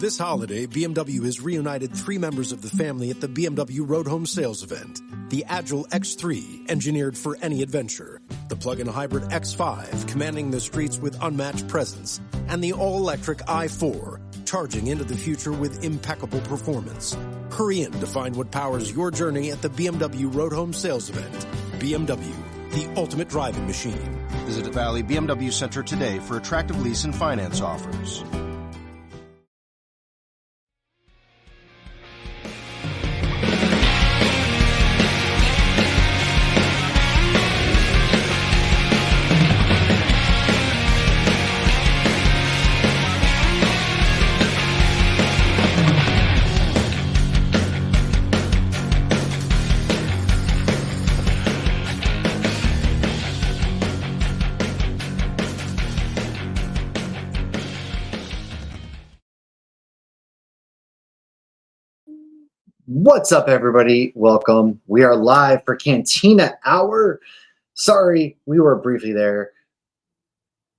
This holiday, BMW has reunited 3 members of the family at the BMW Road Home Sales event. The Agile X3, engineered for any adventure. The plug-in hybrid X5, commanding the streets with unmatched presence. And the all-electric i4, charging into the future with impeccable performance. Hurry in to find what powers your journey at the BMW Road Home Sales event. BMW, the ultimate driving machine. Visit the Valley BMW Center today for attractive lease and finance offers. What's up, everybody? Welcome. We are live for Cantina Hour. Sorry, we were briefly there.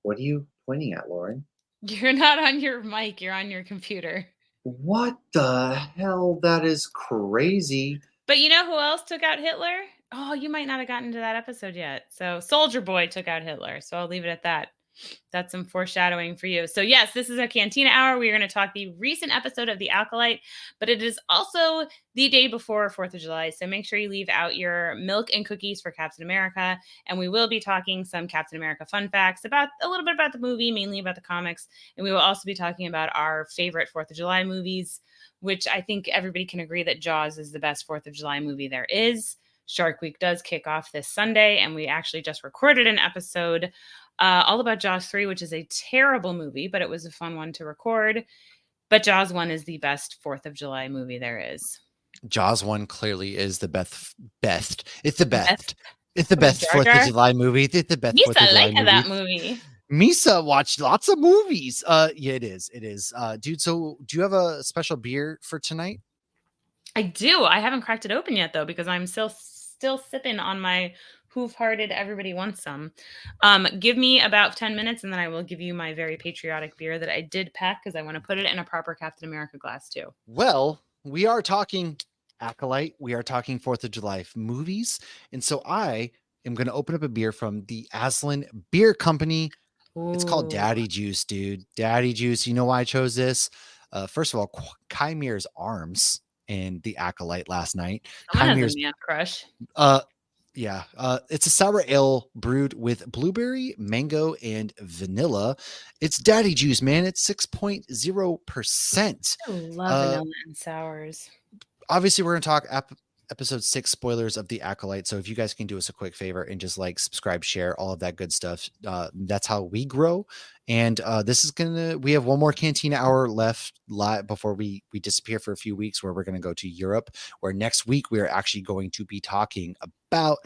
What are you pointing at, Lauren? You're not on your mic. You're on your computer. What the hell? That is crazy. But you know who else took out Hitler? Oh, you might not have gotten to that episode yet. So Soldier Boy took out Hitler. So I'll leave it at that. That's some foreshadowing for you. So yes, this is a Cantina Hour. We're going to talk the recent episode of The Acolyte, but it is also the day before 4th of July. So make sure you leave out your milk and cookies for Captain America. And we will be talking some Captain America fun facts about a little bit about the movie, mainly about the comics. And we will also be talking about our favorite 4th of July movies, which I think everybody can agree that Jaws is the best 4th of July movie there is. Shark Week does kick off this Sunday, and we actually just recorded an episode all about Jaws 3, which is a terrible movie, but it was a fun one to record. But Jaws 1 is the best 4th of July movie there is. Jaws 1 clearly is the best. It's the best. It's the best 4th of July movie. It's the best 4th of July movie. That movie. Misa watched lots of movies. Yeah, it is. Dude, so do you have a special beer for tonight? I do. I haven't cracked it open yet, though, because I'm still sipping on my Hoof-Hearted Everybody Wants Some. Give me about 10 minutes, and then I will give you my very patriotic beer that I did pack because I want to put it in a proper Captain America glass, too. Well, we are talking Acolyte. We are talking 4th of July movies. And so I am going to open up a beer from the Aslan Beer Company. Ooh. It's called Daddy Juice, dude. Daddy Juice. You know why I chose this? First of all, Kymir's Arms and the Acolyte last night. Someone has a man crush. Yeah, it's a sour ale brewed with blueberry, mango, and vanilla. It's Daddy Juice, man. It's 6.0%. I love vanilla and sours. Obviously, we're going to talk episode 6 spoilers of The Acolyte. So if you guys can do us a quick favor and just like subscribe, share, all of that good stuff. That's how we grow. And we have one more Cantina Hour left live before we disappear for a few weeks, where we're going to go to Europe, where next week we are actually going to be talking about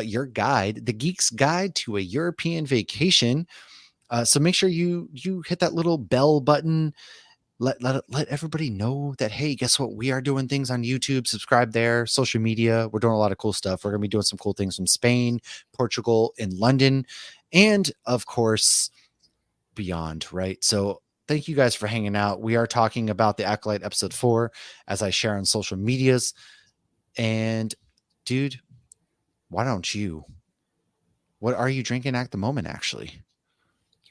your guide, the Geek's Guide to a European Vacation. So make sure you hit that little bell button. Let everybody know that, hey, guess what? We are doing things on YouTube. Subscribe there. Social media. We're doing a lot of cool stuff. We're going to be doing some cool things from Spain, Portugal, and London. And of course, beyond, right? So thank you guys for hanging out. We are talking about The Acolyte episode 4 as I share on social medias. And dude, why don't you? What are you drinking at the moment, actually?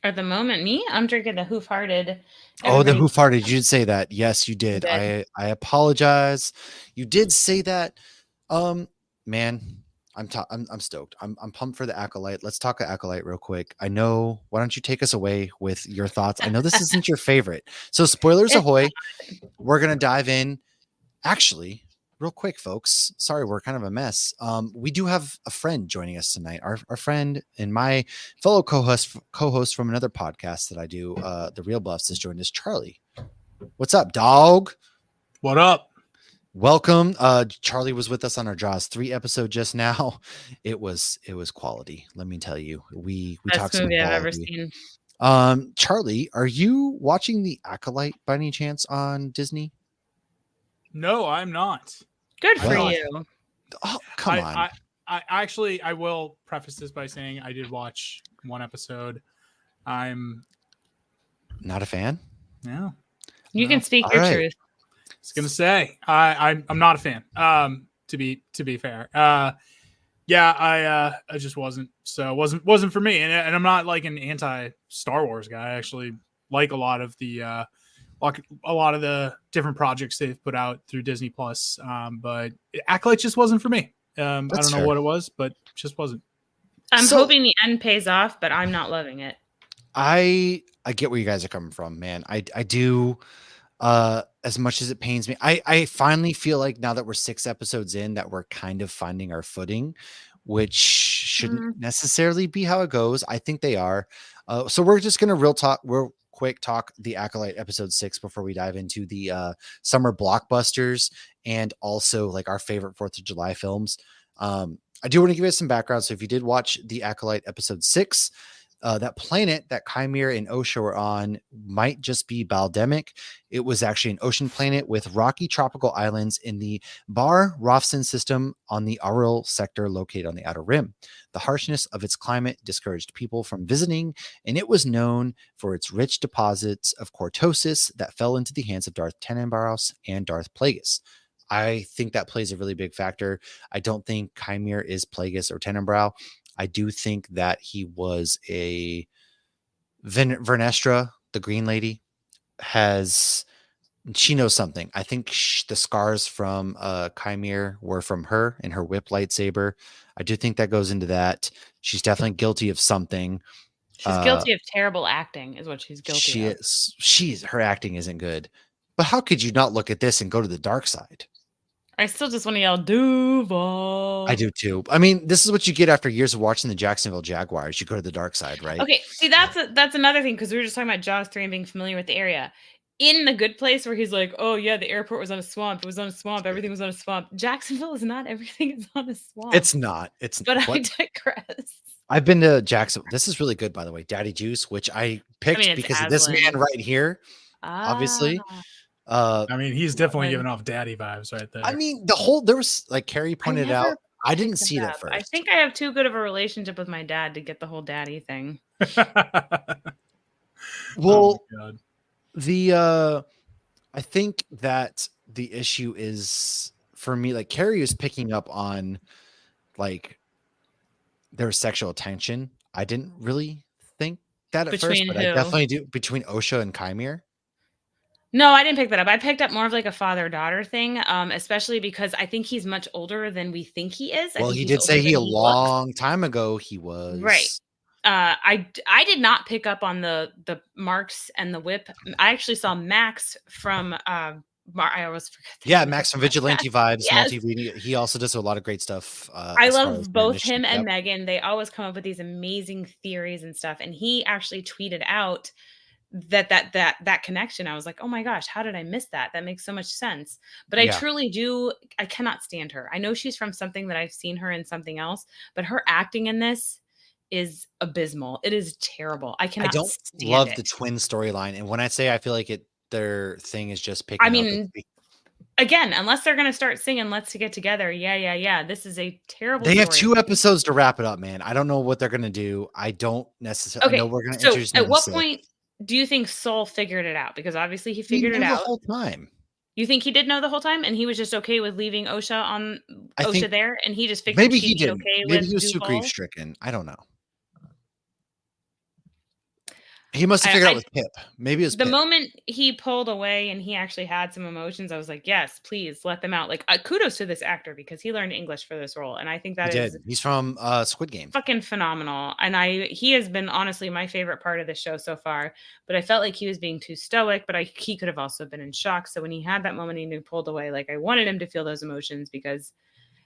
At the moment, me? I'm drinking the Hoof-Hearted. Oh, the Hoof-Hearted. You did say that. Yes, you did. I apologize. You did say that. Man, I'm stoked. I'm pumped for the Acolyte. Let's talk Acolyte real quick. I know. Why don't you take us away with your thoughts? I know this isn't your favorite. So spoilers ahoy. We're going to dive in. Actually, real quick, folks. Sorry, we're kind of a mess. We do have a friend joining us tonight. Our friend and my fellow co-host from another podcast that I do, The Real Buffs, has joined us. Charlie, what's up, dog? What up? Welcome. Charlie was with us on our Jaws 3 episode just now. It was quality. Let me tell you, we talked some quality. I've ever seen. Charlie, are you watching The Acolyte by any chance on Disney? No, I'm not. Good for you. Oh, come on. I will preface this by saying I did watch one episode. I'm not a fan. Yeah. You can speak All your right. truth. I was gonna say I'm not a fan. To be fair, I just wasn't. So wasn't for me. And I'm not like an anti Star Wars guy. I actually like a lot of the different projects they've put out through Disney Plus. But Acolyte just wasn't for me. I don't know fair. what it was, but just wasn't. I'm So- hoping the end pays off, but I'm not loving it. I get where you guys are coming from, man. I do. As much as it pains me, I finally feel like now that we're 6 episodes in that we're kind of finding our footing, which shouldn't necessarily be how it goes. I think they are. So we're just gonna real quick talk the Acolyte episode 6 before we dive into the summer blockbusters and also like our favorite 4th of July films. I do want to give you some background. So if you did watch the Acolyte episode 6, that planet that Chimera and Osha were on might just be Baldemic. It was actually an ocean planet with rocky tropical islands in the Bar Rofson system on the Auril sector located on the outer rim. The harshness of its climate discouraged people from visiting, and it was known for its rich deposits of cortosis that fell into the hands of Darth Tenenbaros and Darth Plagueis. I think that plays a really big factor. I don't think Chimera is Plagueis or Tenenbaum. I do think that he was a Vernestra, the Green Lady, she knows something. I think the scars from Chimera were from her and her whip lightsaber. I do think that goes into that. She's definitely guilty of something. She's guilty of terrible acting, is what she's guilty of. Her acting isn't good. But how could you not look at this and go to the dark side? I still just want to yell Duval. I do too. I mean, this is what you get after years of watching the Jacksonville Jaguars. You go to the dark side, right? Okay, see that's another thing because we were just talking about Jaws 3 and being familiar with the area. In The Good Place, where he's like, "Oh yeah, the airport was on a swamp. It was on a swamp. Everything was on a swamp." Jacksonville is not. Everything is on a swamp. It's not. But I digress. I've been to Jacksonville. This is really good, by the way. Daddy Juice, which I picked because of this man right here. Obviously. I mean, he's definitely giving off daddy vibes right there. I mean, there was like Carrie pointed out. I didn't see that first. I think I have too good of a relationship with my dad to get the whole daddy thing. Well, I think that the issue is for me, like Carrie is picking up on like their sexual tension. I didn't really think that at first, but I definitely do between Osha and Chimera. No, I didn't pick that up. I picked up more of like a father-daughter thing, especially because I think he's much older than we think he is. Well, he did say a long time ago he was. Right. I did not pick up on the marks and the whip. I actually saw Max from I always forget. Yeah, Max from Vigilante Vibes. Yes. He also does a lot of great stuff. I love both him and Megan. They always come up with these amazing theories and stuff. And he actually tweeted out that connection. I was like, oh my gosh, how did I miss that? That makes so much sense. But I truly do. I cannot stand her. I know she's from something that I've seen her in something else, but her acting in this is abysmal. It is terrible. I don't love the twin storyline. And when I say I feel like their thing is just picking. I mean, again, unless they're gonna start singing "Let's Get Together," yeah. This is a terrible. They have 2 episodes to wrap it up, man. I don't know what they're gonna do. I don't necessarily. Okay, I know we're gonna introduce. At what point do you think Soul figured it out? Because obviously he figured it out the whole time. You think he did know the whole time, and he was just okay with leaving Osha there, and he just figured maybe he did. Okay maybe he was too grief stricken. I don't know. He must have figured out with Pip. Maybe it was the Pip. moment he pulled away and he actually had some emotions. I was like, yes, please let them out. Like, kudos to this actor because he learned English for this role, and I think He's from Squid Game. Fucking phenomenal. And he has been honestly my favorite part of the show so far. But I felt like he was being too stoic. But he could have also been in shock. So when he had that moment and he pulled away, like I wanted him to feel those emotions because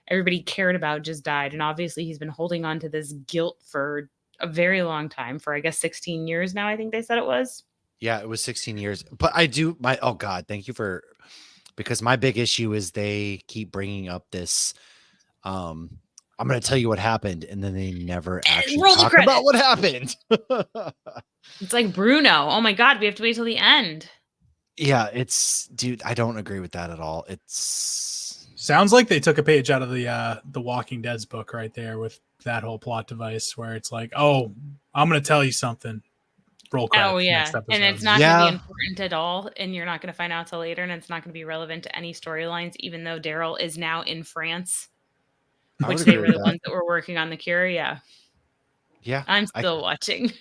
everybody cared about just died, and obviously he's been holding on to this guilt for a very long time, for I guess 16 years now. I think they said it was. Yeah, it was 16 years. But oh God, thank you because my big issue is they keep bringing up this. I'm going to tell you what happened, and then they never actually talk about what happened. It's like Bruno. Oh my God, we have to wait till the end. Yeah, dude, I don't agree with that at all. Sounds like they took a page out of the Walking Dead's book right there with that whole plot device where it's like, oh, I'm going to tell you something. roll credits Oh yeah, next episode. and it's not going to Yeah. be important at all, and you're not going to find out till later, and it's not going to be relevant to any storylines. Even though Daryl is now in France, I would which they agree were with the that. ones that were working on the cure. Yeah, Yeah, I'm I still watching.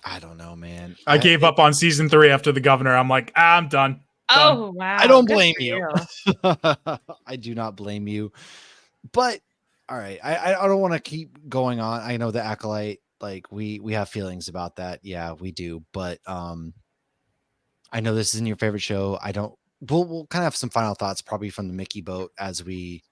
I don't know, man. I gave up on season 3 after the governor. I'm like, I'm done. Done. Oh wow, I don't good blame for you. I do not blame you. But all right, I don't want to keep going on. I know the Acolyte, like we have feelings about that. Yeah, we do. But I know this isn't your favorite show. I don't. We'll kind of have some final thoughts probably from the Mickey boat as we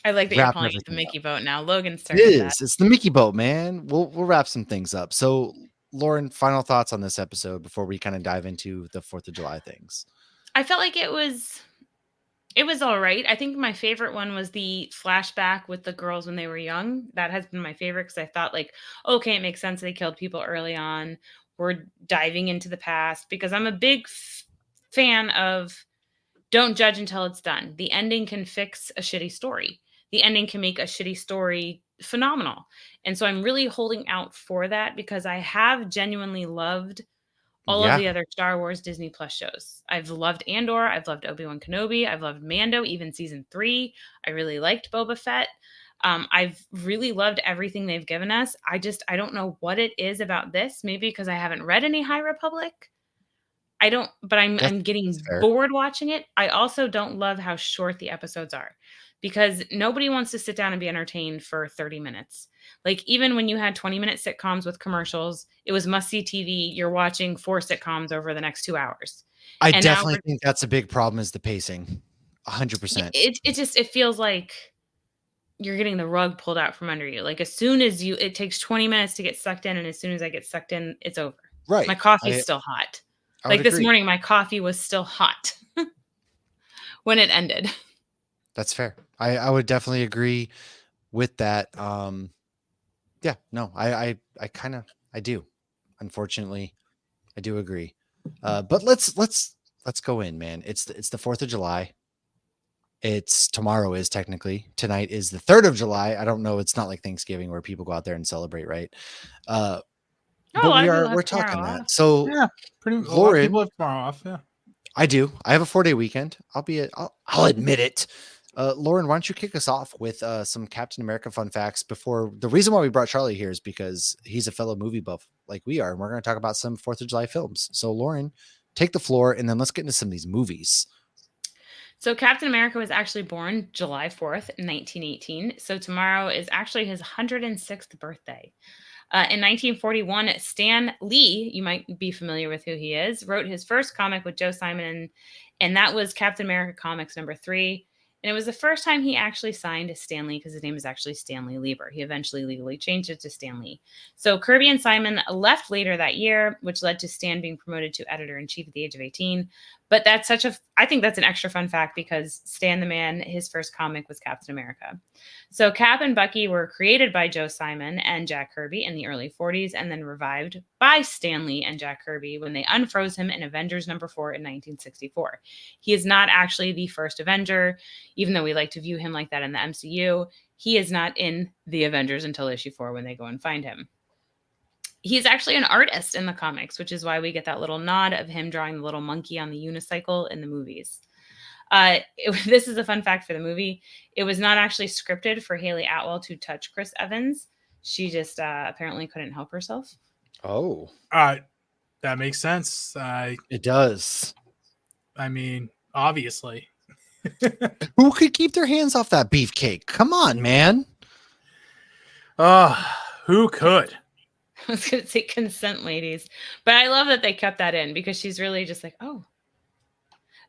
I like that you're wrap calling it the everything Mickey up. boat now. Logan It started that. is. It's the Mickey boat, man. We'll wrap some things up. So, Lauren, final thoughts on this episode before we kind of dive into the 4th of July things. I felt like it was all right. I think my favorite one was the flashback with the girls when they were young. That has been my favorite because I thought like, okay, it makes sense they killed people early on. We're diving into the past because I'm a big fan of don't judge until it's done. The ending can fix a shitty story. The ending can make a shitty story phenomenal. And so I'm really holding out for that because I have genuinely loved all of the other Star Wars Disney Plus shows. I've loved Andor. I've loved Obi-Wan Kenobi. I've loved Mando, even season 3. I really liked Boba Fett. I've really loved everything they've given us. I don't know what it is about this. Maybe because I haven't read any High Republic. I'm getting bored watching it. I also don't love how short the episodes are because nobody wants to sit down and be entertained for 30 minutes. Like even when you had 20-minute sitcoms with commercials, it was must-see TV. You're watching 4 sitcoms over the next 2 hours. I definitely think that's a big problem is the pacing. 100%. It feels like you're getting the rug pulled out from under you. Like as soon as it takes 20 minutes to get sucked in. And as soon as I get sucked in, it's over. Right. My coffee's still hot. Like this morning, my coffee was still hot when it ended. That's fair. I would definitely agree with that. Yeah, no, I do. Unfortunately, I do agree. But let's go in, man. It's the 4th of July. It's tomorrow is technically. Tonight is the 3rd of July. I don't know. It's not like Thanksgiving where people go out there and celebrate, right? But we're talking that. So yeah, pretty much. Lauren, A lot of people have tomorrow off. Yeah, I do. I have a 4-day weekend. I'll admit it. Lauren, why don't you kick us off with some Captain America fun facts before the reason why we brought Charlie here is because he's a fellow movie buff like we are. And we're going to talk about some 4th of July films. So Lauren, take the floor and then let's get into some of these movies. So Captain America was actually born July 4th, 1918. So tomorrow is actually his 106th birthday. In 1941, Stan Lee, you might be familiar with who he is, wrote his first comic with Joe Simon, and that was Captain America Comics number 3. And it was the first time he actually signed Stan Lee because his name is actually Stanley Lieber. He eventually legally changed it to Stan Lee. So Kirby and Simon left later that year, which led to Stan being promoted to editor-in-chief at the age of 18. But I think that's an extra fun fact because Stan the Man, his first comic was Captain America. So Cap and Bucky were created by Joe Simon and Jack Kirby in the early 40s and then revived by Stan Lee and Jack Kirby when they unfroze him in Avengers number 4 in 1964. He is not actually the first Avenger, even though we like to view him like that in the MCU. He is not in the Avengers until issue 4 when they go and find him. He's actually an artist in the comics, which is why we get that little nod of him drawing the little monkey on the unicycle in the movies. This is a fun fact for the movie. It was not actually scripted for Haley Atwell to touch Chris Evans. She just apparently couldn't help herself. Oh, that makes sense. It does. I mean, obviously. Who could keep their hands off that beefcake? Come on, man. Who could? I was going to say consent, ladies. But I love that they kept that in because she's really just like, oh.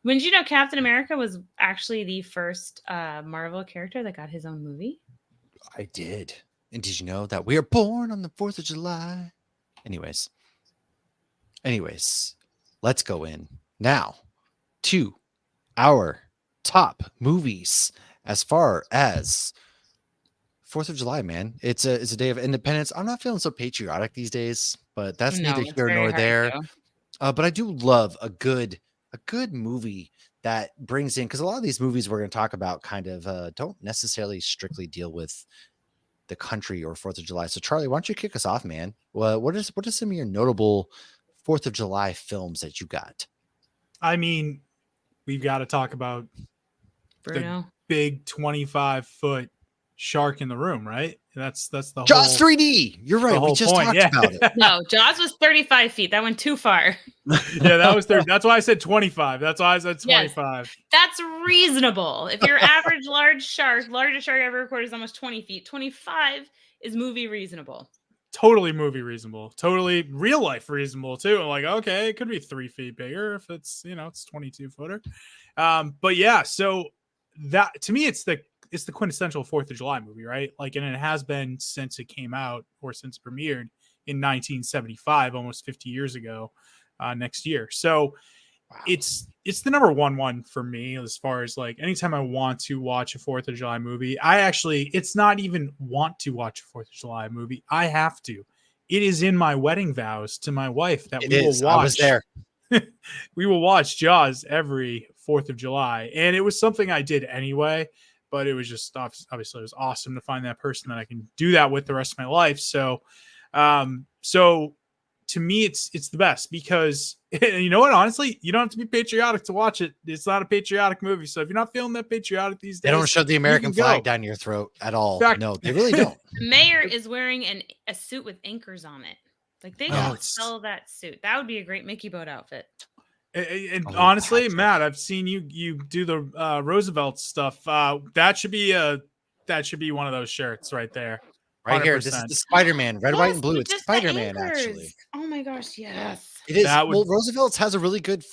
When did you know Captain America was actually the first Marvel character that got his own movie? I did. And did you know that we are born on the 4th of July? Anyways, let's go in now to our top movies as far as 4th of July, man. It's a day of independence. I'm not feeling so patriotic these days, but that's neither here nor there. But I do love a good movie that brings in, because a lot of these movies we're going to talk about kind of don't necessarily strictly deal with the country or 4th of July. So Charlie, why don't you kick us off, man? Well, what are some of your notable 4th of July films that you got? I mean, we've got to talk about Bruno. the big 25-foot shark in the room, right? That's the Jaws whole 3D. You're right. We just point. talked about it. No, Jaws was 35 feet. That went too far. Yeah, that was 30. That's why I said 25. That's why I said 25. Yes, that's reasonable. If your average largest shark ever recorded is almost 20 feet, 25 is movie reasonable. Totally movie reasonable. Totally real life reasonable too. I'm like, okay, it could be 3 feet bigger if it's, it's 22 footer. But yeah, so that to me, it's the quintessential 4th of July movie, right? Like, and it has been since it came out or since it premiered in 1975, almost 50 years ago, next year. So wow. It's the number one for me as far as like anytime I want to watch a 4th of July movie. It's not even want to watch a 4th of July movie. I have to. It is in my wedding vows to my wife that we will watch. I was there. We will watch Jaws every 4th of July. And it was something I did anyway, but it was just obviously it was awesome to find that person that I can do that with the rest of my life. So, to me, it's the best because you know what? Honestly, you don't have to be patriotic to watch it. It's not a patriotic movie. So if you're not feeling that patriotic these days, they don't shove the American flag down your throat at all. No, they really don't. The mayor is wearing a suit with anchors on it. Like they don't sell that suit. That would be a great Mickey boat outfit. And honestly, Patrick. Matt, I've seen you do the Roosevelt stuff. That should be one of those shirts right there. Right 100%. Here, this is the Spider-Man, red, white, and blue. It's Spider-Man, actually. Oh my gosh, yes. It is. Well, Roosevelt's has a really good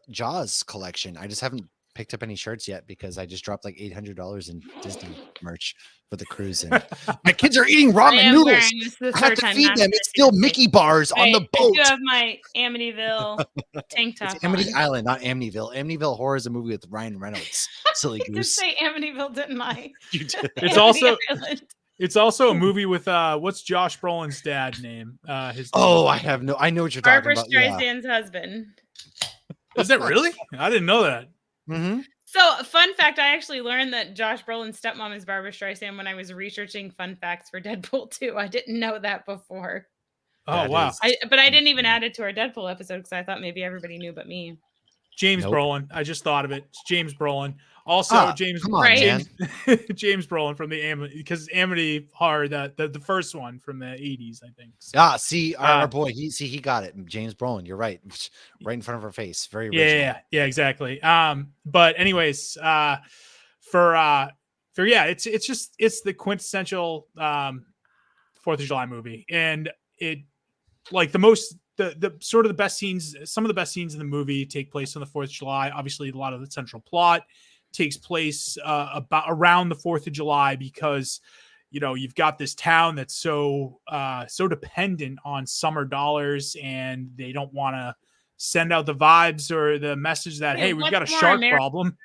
Jaws collection. I just haven't picked up any shirts yet because I just dropped like $800 in Disney merch for the cruise. And my kids are eating ramen noodles. I have to feed them. It's still Mickey bars on the boat. I do have my Amityville tank top. It's Amity Island, not Amityville. Amityville Horror is a movie with Ryan Reynolds. Silly goose. I did say Amityville, didn't I? You did. It's also a movie with what's Josh Brolin's dad name? I know what you're talking about. Barbra Streisand's husband. Is it really? I didn't know that. Mm-hmm. So, fun fact, I actually learned that Josh Brolin's stepmom is Barbra Streisand when I was researching fun facts for Deadpool 2. I didn't know that before. Oh, wow. But I didn't even add it to our Deadpool episode because I thought maybe everybody knew but me. James Brolin. I just thought of it. It's James Brolin. Also, James James Brolin from the because Amity Horror, the first one from the 80s, I think. So, see our boy. He got it. James Brolin. You're right. Right in front of our face. Very original. Yeah, exactly. But anyways, it's the quintessential 4th of July movie, and it like the sort of the best scenes. Some of the best scenes in the movie take place on the 4th of July. Obviously, a lot of the central plot takes place around the 4th of July because you've got this town that's so dependent on summer dollars, and they don't want to send out the vibes or the message that hey, we've got a shark problem.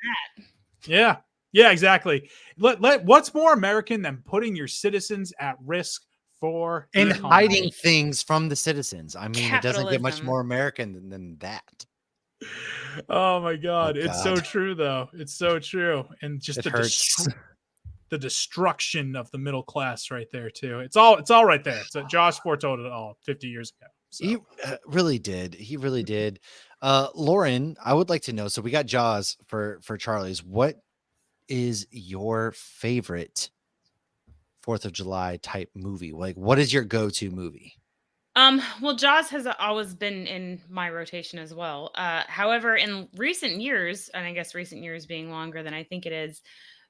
Yeah, exactly. What's more American than putting your citizens at risk for and hiding things from the citizens? I mean, Capitalism. It doesn't get much more American than that. Oh my God. It's so true though. It's so true. And just the destruction of the middle class right there too. It's all right there. So Josh foretold it all 50 years ago. So. He really did. Lauren, I would like to know, so we got Jaws for Charlie's. What is your favorite 4th of July type movie? Like, what is your go-to movie? Well, Jaws has always been in my rotation as well. However, in recent years, and I guess recent years being longer than I think it is,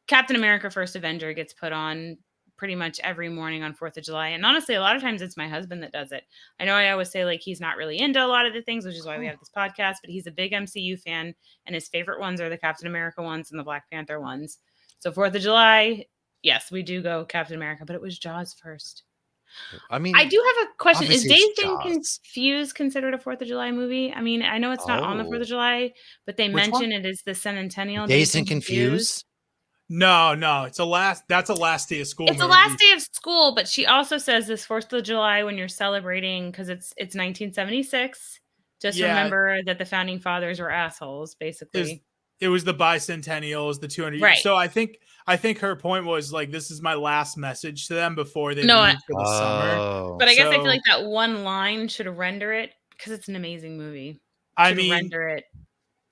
Captain America: First Avenger gets put on pretty much every morning on 4th of July. And honestly, a lot of times it's my husband that does it. I know I always say like he's not really into a lot of the things, which is why we have this podcast, but he's a big MCU fan, and his favorite ones are the Captain America ones and the Black Panther ones. So 4th of July, yes, we do go Captain America, but it was Jaws first. I mean, I do have a question. Is Dazed and Confused considered a 4th of July movie? I mean, I know it's not on the 4th of July, but they mention it is the Centennial. Dazed and Confused? No, that's a last day of school. It's a last day of school, but she also says this 4th of July when you're celebrating, because it's 1976. Just remember that the founding fathers were assholes, basically. It was the bicentennial, it was the 200 years. Right. So I think her point was like, this is my last message to them before they No, leave for the summer. But I guess I feel So- like that one line should render it, because it's an amazing movie. I Should mean, render it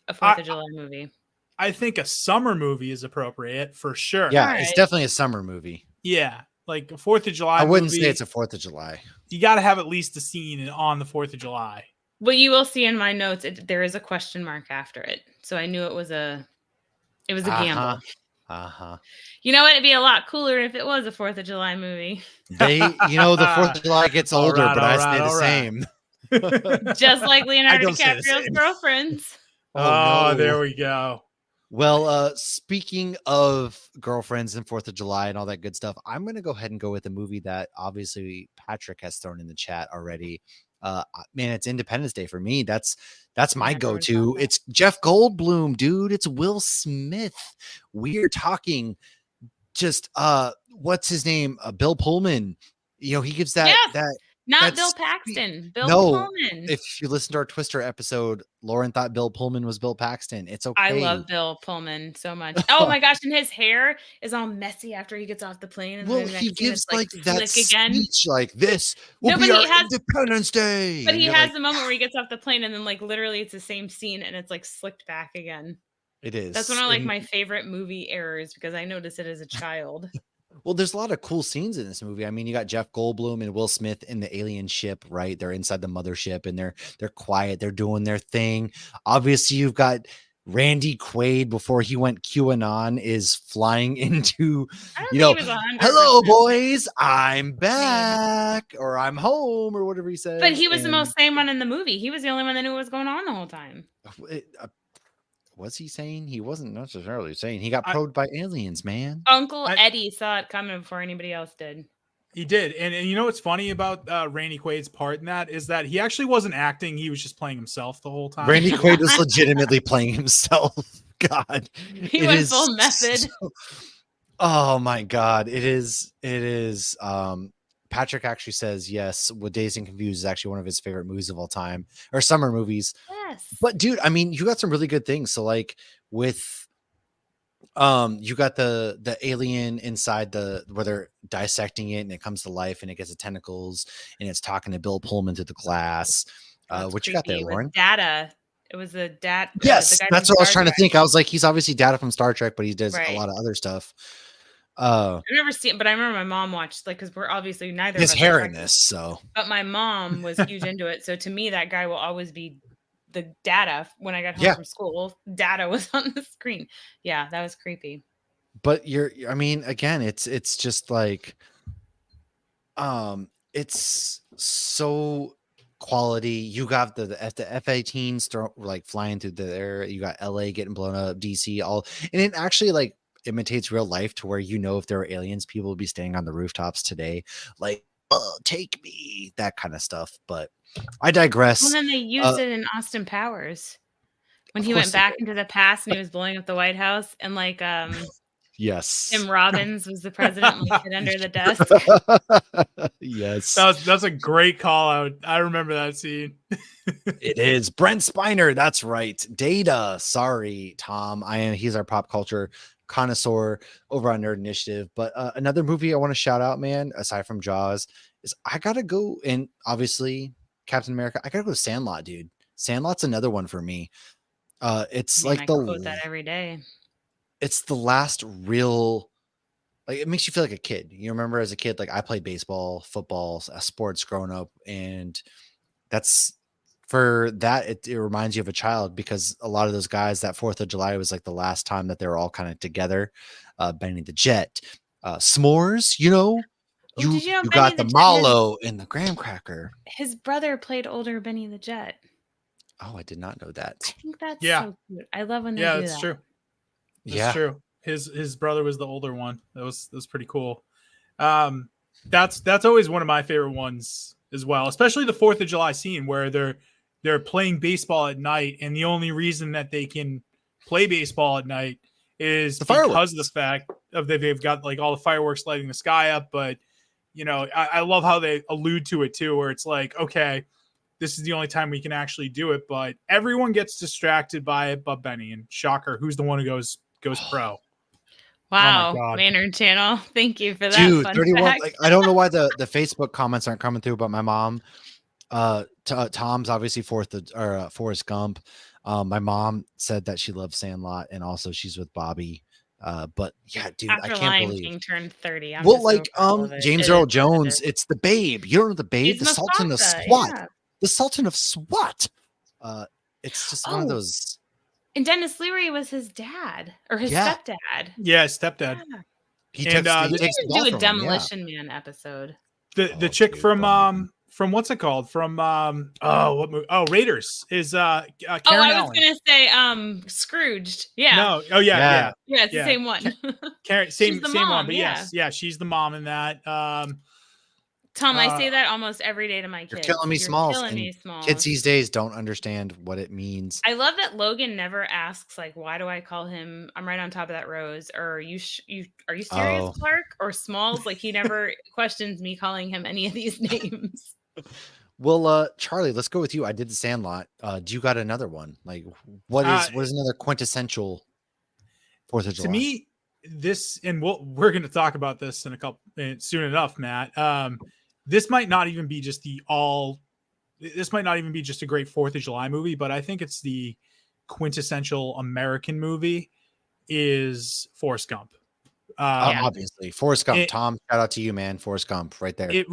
a 4th of July movie. I think a summer movie is appropriate for sure. Yeah, Alright. it's definitely a summer movie. Yeah, like a 4th of July I wouldn't movie, say it's a 4th of July. You got to have at least a scene on the 4th of July. But you will see in my notes, there is a question mark after it. So I knew it was a gamble. You know what? It'd be a lot cooler if it was a 4th of July movie. The 4th of July gets All older, right, but all I right, say the all same. Just like Leonardo don't say the DiCaprio's same. girlfriends. Oh, no. there we go. Well, speaking of girlfriends and 4th of July and all that good stuff, I'm going to go ahead and go with a movie that obviously Patrick has thrown in the chat already. Man, it's Independence Day for me. That's my go-to. It's Jeff Goldblum, dude. It's Will Smith. We're talking just what's his name? Bill Pullman. He gives that Not that's Bill Paxton. Bill No, Pullman. If you listen to our Twister episode, Lauren thought Bill Pullman was Bill Paxton. It's okay. I love Bill Pullman so much. Oh my gosh, and his hair is all messy after he gets off the plane. And Well, then the he next scene gives it's, like that slick again. speech like this will No, be but our he has- Independence Day. But And he you're has like, the moment where he gets off the plane and then like literally it's the same scene and it's like slicked back again. it is. That's one of like And- my favorite movie errors because I noticed it as a child. Well, there's a lot of cool scenes in this movie. I mean, you got Jeff Goldblum and Will Smith in the alien ship, right? They're inside the mothership and they're quiet, they're doing their thing. Obviously, you've got Randy Quaid before he went QAnon is flying into, I don't think he was 100%. hello boys, I'm back or I'm home or whatever he says. But he was the most sane one in the movie. He was the only one that knew what was going on the whole time. Was he saying? He wasn't necessarily saying. He got probed by aliens, man. Uncle Eddie saw it coming before anybody else did. He did. And you know what's funny about Randy Quaid's part in that is that he actually wasn't acting. He was just playing himself the whole time. Randy Quaid was legitimately playing himself. God. He went full method. Oh my God. It is. Patrick actually says yes. What Dazed and Confused is actually one of his favorite movies of all time, or summer movies. Yes. But dude, I mean, you got some really good things. So like with you got the alien inside where they're dissecting it and it comes to life and it gets the tentacles and it's talking to Bill Pullman through the glass. What you got there, Lauren? Data. It was the Data. Yes, that's what I was trying to think. I was like, he's obviously Data from Star Trek, but he does a lot of other stuff. I've never seen it, but I remember my mom watched because we're obviously neither. His hair in this, so. But my mom was huge into it, so to me, that guy will always be the Data. When I got home from school, Data was on the screen. Yeah, that was creepy. But I mean, again, it's just like, it's so quality. You got the F-18s like flying through the air. You got LA getting blown up, DC, and it actually like imitates real life to where if there were aliens, people would be staying on the rooftops today, like take me, that kind of stuff. But I digress. Well, then they used it in Austin Powers when he went back into the past and he was blowing up the White House and like yes, Tim Robbins was the president like hid under the desk. Yes, that's a great call out. I remember that scene. It is Brent Spiner. That's right. Data. Sorry, Tom. He's our pop culture connoisseur over on Nerd Initiative. But another movie I want to shout out, man, aside from Jaws, is I gotta go, and obviously Captain America. I gotta go to Sandlot, dude. Sandlot's another one for me. It's like I quote that every day. It's the last real, like, it makes you feel like a kid. You remember as a kid, like I played baseball, football, sports growing up, and that's for that. It reminds you of a child because a lot of those guys, that 4th of July was like the last time that they were all kind of together. Benny the Jet, s'mores, you got the Mallow and the graham cracker. His brother played older Benny the Jet. Oh, I did not know that. I think that's so cute. I love when they do that. Yeah, that's true. That's true. His brother was the older one. That was pretty cool. That's always one of my favorite ones as well, especially the 4th of July scene where they're playing baseball at night, and the only reason that they can play baseball at night is because of the fact of that they've got like all the fireworks lighting the sky up. But I love how they allude to it too, where it's like, okay, this is the only time we can actually do it, but everyone gets distracted by it but Benny. And shocker, who's the one who goes pro? Wow, God. Maynard Channel. Thank you for that. Dude, fun 31. fact. Like, I don't know why the Facebook comments aren't coming through, but my mom, Tom's obviously Forrest Gump. My mom said that she loves Sandlot, and also she's with Bobby. But yeah, dude, After I can't Lion believe. King turned 30. I'm Well, just like so proud of it. James It Earl is what it Jones, is. it's the Babe. You don't know the Babe, He's the Sultan of Mufasa, SWAT, yeah. the Sultan of SWAT. It's just one of Oh. those. And Dennis Leary was his dad or his Yeah. stepdad. Yeah, stepdad. Yeah. He And, takes, he the- takes the We ball need to do a from him, yeah. Demolition Man episode. The Oh, chick dude, from what's it called? From what movie? Oh, Raiders is Karen I was Allen. gonna say Scrooged. Yeah. No, oh yeah. Yeah, it's Yeah. the same one. Karen, She's same the one, mom, but yeah. yes, she's the mom in that. Tom, I say that almost every day to my kids. You're killing me, Smalls. Killing and me, Smalls. Kids these days don't understand what it means. I love that Logan never asks, like, why do I call him I'm right on top of that rose, or are you serious, Oh. Clark, or Smalls? Like, he never questions me calling him any of these names. Well, Charlie, let's go with you. I did the Sandlot. Do you got another one? Like, what is another quintessential 4th of July? To me, this, and we're going to talk about this in a couple soon enough, Matt. This might not even be just this might not even be just a great 4th of July movie, but I think it's the quintessential American movie is Forrest Gump. Obviously, Forrest Gump. Tom, shout out to you, man. Forrest Gump, right there.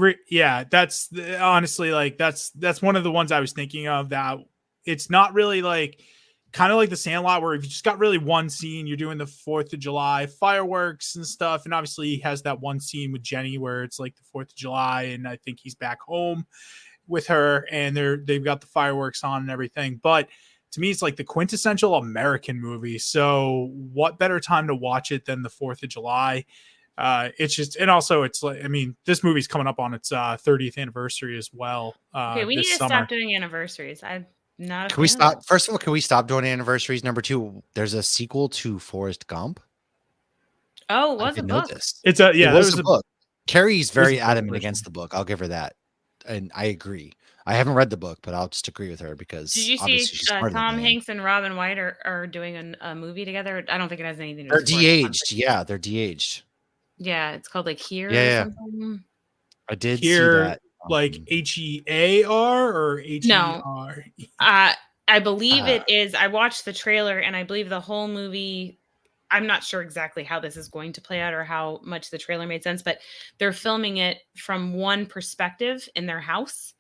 That's honestly, like, that's one of the ones I was thinking of. That it's not really like kind of like the Sandlot, where if you just got really one scene, you're doing the 4th of July fireworks and stuff, and obviously he has that one scene with Jenny where it's like the 4th of July, and I think he's back home with her, and they've got the fireworks on and everything, but. To me, it's like the quintessential American movie. So what better time to watch it than the 4th of July? It's just, and also it's like, I mean, this movie's coming up on its 30th anniversary as well. Okay, we need to summer. stop doing anniversaries. I'm not. Can we stop? First of all, can we stop doing anniversaries? Number 2, there's a sequel to Forrest Gump. Oh, what's a book? It's a It was a book. Carrie's very a adamant version. against the book. I'll give her that, and I agree. I haven't read the book, but I'll just agree with her because Did you see obviously she's smarter than Tom me. Hanks and Robin White are doing a movie together? I don't think it has anything to do They're with Forrest Gump, de-aged. Yeah, they're de-aged. but yeah, it's called like Here. Yeah. Or something. I did Here, see that. like HEAR or HER? I believe it is. I watched the trailer and I believe the whole movie. I'm not sure exactly how this is going to play out or how much the trailer made sense, but they're filming it from one perspective in their house.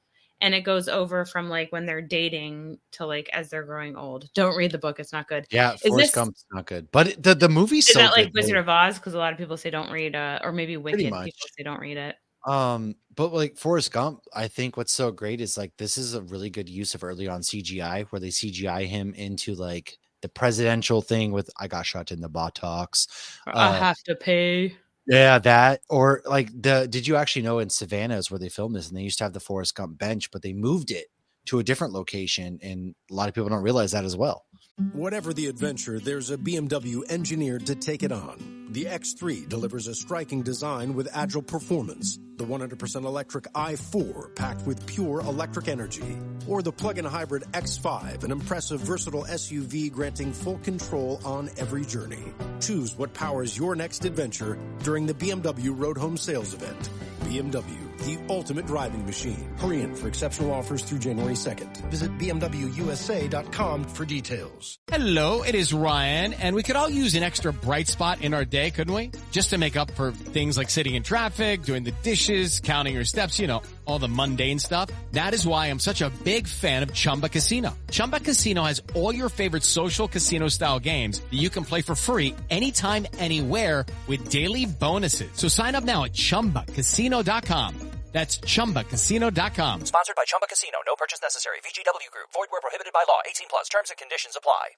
And it goes over from like when they're dating to like as they're growing old. Don't read the book; it's not good. Yeah, Forrest Gump's not good, but the movie's is so that like good, Wizard though. of Oz? Because a lot of people say don't read, or maybe Wicked. People much. say don't read it. But like Forrest Gump, I think what's so great is like this is a really good use of early on CGI, where they CGI him into like the presidential thing with "I got shot in the buttocks." I have to pay. Yeah, that, or like did you actually know in Savannah is where they filmed this, and they used to have the Forrest Gump bench, but they moved it to a different location, and a lot of people don't realize that as well. Whatever the adventure, there's a BMW engineered to take it on. The X3 delivers a striking design with agile performance. The 100% electric i4 packed with pure electric energy. Or the plug-in hybrid X5, an impressive versatile SUV granting full control on every journey. Choose what powers your next adventure during the BMW Road Home Sales Event. BMW, the ultimate driving machine. Hurry in for exceptional offers through January 2nd. Visit BMWUSA.com for details. Hello, it is Ryan, and we could all use an extra bright spot in our day, couldn't we? Just to make up for things like sitting in traffic, doing the dishes, counting your steps, you know, all the mundane stuff. That is why I'm such a big fan of Chumba Casino. Chumba Casino has all your favorite social casino-style games that you can play for free anytime, anywhere with daily bonuses. So sign up now at ChumbaCasino.com. That's ChumbaCasino.com. Sponsored by Chumba Casino. No purchase necessary. VGW Group. Void where prohibited by law. 18 plus. Terms and conditions apply.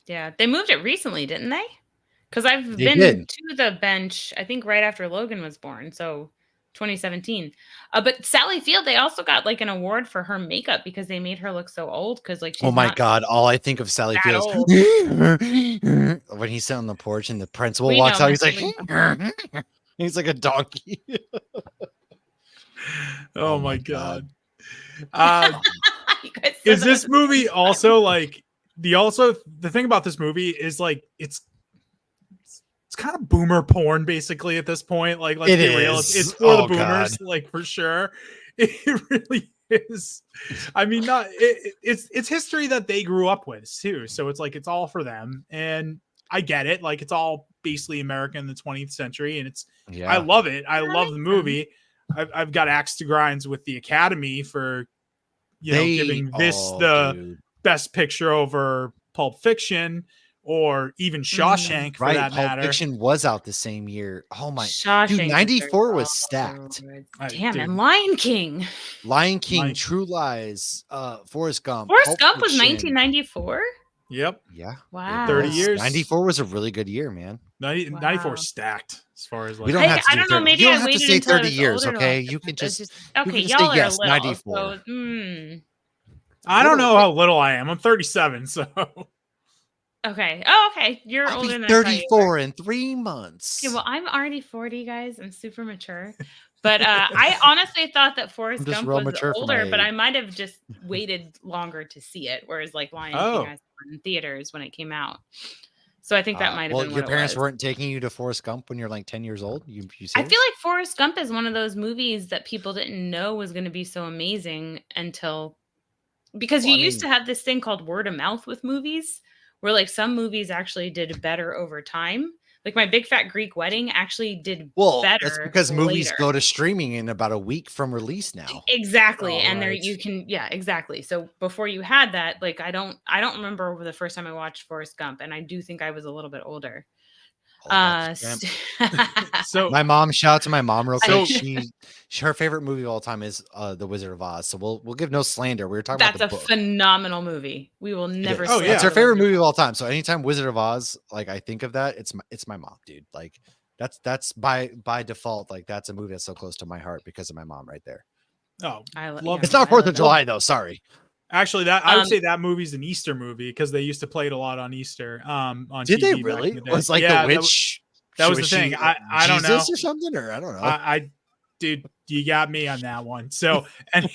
Yeah, they moved it recently, didn't they? Because I've They been did. to the bench, I think right after Logan was born, so 2017. But Sally Field, they also got like an award for her makeup because they made her look so old. Because like, she's Oh my not God! All I think of Sally that Field old. is when he's sitting on the porch and the principal We walks know, out. He's like, Michael, he's like a donkey. Oh my God. You guys said Is that this at the movie same time. also like the thing about this movie is like it's kind of boomer porn basically at this point. Like, let's It be real, is. it's for the Oh, boomers, God. like for sure. It really is. I mean, it's history that they grew up with too. So it's like it's all for them, and I get it. Like it's all basically America in the 20th century, and I love it. I love the movie. I've got axe to grinds with the Academy for giving this the dude. best picture over Pulp Fiction or even Shawshank for that Pulp matter. Fiction was out the same year. Oh my, Shawshank dude, is 94 their was follower. stacked. Damn, Dude. and Lion King. Lion King, True Lies, Forrest Gump. Forrest Pulp Gump was Fiction. 1994. Yep. Yeah. Wow. 30 was. years. 94 was a really good year, man. 94 stacked as far as like We don't Hey, have to I do don't know. 30. Maybe You don't I have to waited say until I 30 was years, older to okay? watch You it. can It's just okay. can just Y'all say are yes, little, 94. so I don't know how little I am. I'm 37, so okay. Oh, okay. You're I'll older be than I thought you were. 34 in 3 months. Yeah, well, I'm already 40, guys. I'm super mature. But I honestly thought that Forrest I'm just Gump real was mature for older, my but I age. might have just waited longer to see it. Whereas like Lion King, I saw in theaters when it came out. So I think that might have well, been your what parents it was. weren't taking you to Forrest Gump when you're like 10 years old? You I serious? feel like Forrest Gump is one of those movies that people didn't know was going to be so amazing until because Well, you I used mean- to have this thing called word of mouth with movies where like some movies actually did better over time. Like My Big Fat Greek Wedding actually did better. That's because movies later. go to streaming in about a week from release now. Exactly. Oh, And there right. you can exactly. So before you had that, like I don't remember the first time I watched Forrest Gump, and I do think I was a little bit older. So my mom, shout out to my mom real quick. So- Her favorite movie of all time is The Wizard of Oz. So we'll give no slander. We were talking That's about a the book. phenomenal movie. We will never. It is. slander It's her The favorite Wizard movie of all time. So anytime Wizard of Oz, like I think of that, it's my mom, dude. Like that's by default, like that's a movie that's so close to my heart because of my mom right there. Oh, love it's not 4th of July though. Sorry. Actually, that I would say that movie's an Easter movie because they used to play it a lot on Easter. On Did TV they back really? in the day. Was like Yeah, the witch. That was the thing. I don't know Jesus or something, or I don't know. Dude, you got me on that one. So,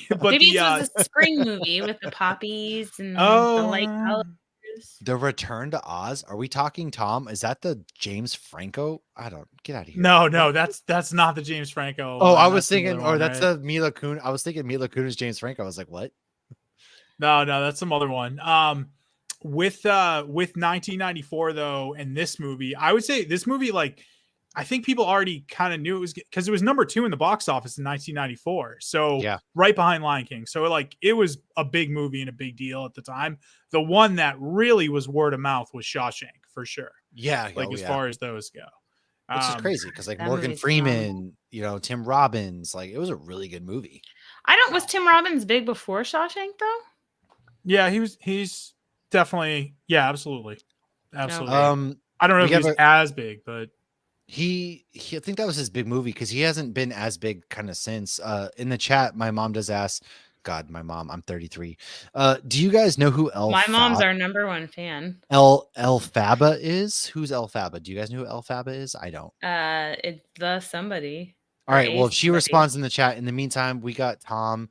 but maybe it was a spring movie with the poppies and the light colors. The Return to Oz. Are we talking, Tom? Is that the James Franco? I don't get out of here. No, that's not the James Franco. Oh, I That's was thinking, another one, that's right? the Mila Kunis. I was thinking Mila Kunis, James Franco. I was like, what? No, that's some other one. With 1994 though, and this movie, I would say this movie, like, I think people already kind of knew it was because it was number 2 in the box office in 1994. So yeah, right behind Lion King. So like it was a big movie and a big deal at the time. The one that really was word of mouth was Shawshank for sure. Yeah, like as far as those go, which is crazy because like that Morgan movie's Freeman, Tim Robbins, like it was a really good movie. Was Tim Robbins big before Shawshank though? Yeah, he's definitely, yeah, absolutely. I don't know if he was as big, but I think that was his big movie because he hasn't been as big kind of since. In the chat, my mom does ask, God, my mom, I'm 33. Do you guys know who My mom's our number one fan. El Faba is? Who's El Faba? Do you guys know who El Faba is? I don't. It's the somebody. All right. Well, if she responds in the chat, in the meantime, we got Tom.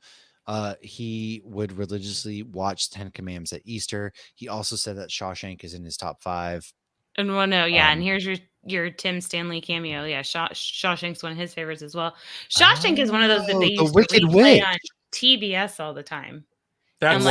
He would religiously watch 10 Commandments at Easter. He also said that Shawshank is in his top 5. And and here's your Tim Stanley cameo. Yeah, Shawshank's one of his favorites as well. Shawshank is one of those that they used to replay on TBS all the time. That's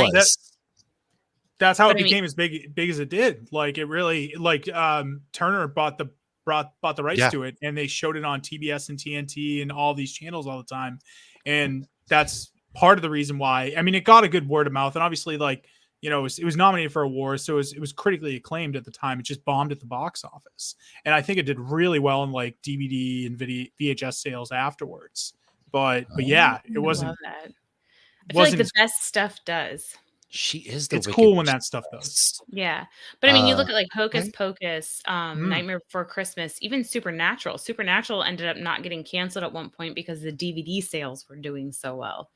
how it became as big as it did. Like it really, like Turner bought the rights to it, and they showed it on TBS and TNT and all these channels all the time, and that's part of the reason why. I mean, it got a good word of mouth, and obviously, like, it was nominated for awards, so it was critically acclaimed at the time. It just bombed at the box office, and I think it did really well in like DVD and VHS sales afterwards. But yeah, it wasn't. I love that. I feel like the best stuff does. She is it's cool when that stuff does. Yeah. But I mean, you look at like Hocus Pocus, Nightmare Before Christmas, even Supernatural. Supernatural ended up not getting canceled at one point because the DVD sales were doing so well.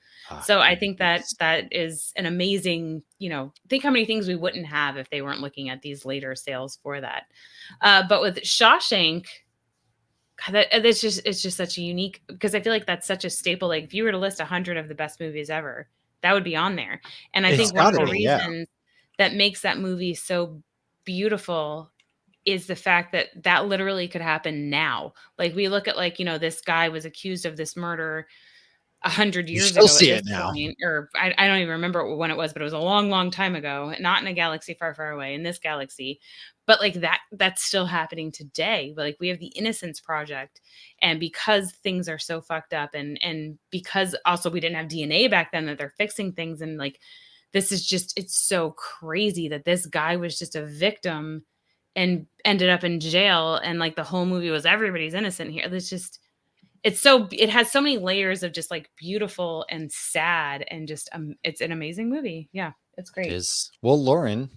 So I think that is an amazing, think how many things we wouldn't have if they weren't looking at these later sales for that. But with Shawshank, it's just such a unique, because I feel like that's such a staple. Like if you were to list 100 of the best movies ever, that would be on there. And I It's think one of the gotta be, yeah. reasons that makes that movie so beautiful is the fact that that literally could happen now. Like we look at like, you know, this guy was accused of this murder 100 You years still ago see at it this now. point, or I don't even remember when it was, but it was a long, long time ago, not in a galaxy far, far away, in this galaxy. But like that's still happening today. But like we have the Innocence Project, and because things are so fucked up, and because also we didn't have DNA back then, that they're fixing things, and like this is just, it's so crazy that this guy was just a victim and ended up in jail, and like the whole movie was everybody's innocent here. It's just, it has so many layers of just like beautiful and sad, and just it's an amazing movie. Yeah, it's great. Well, Lauren,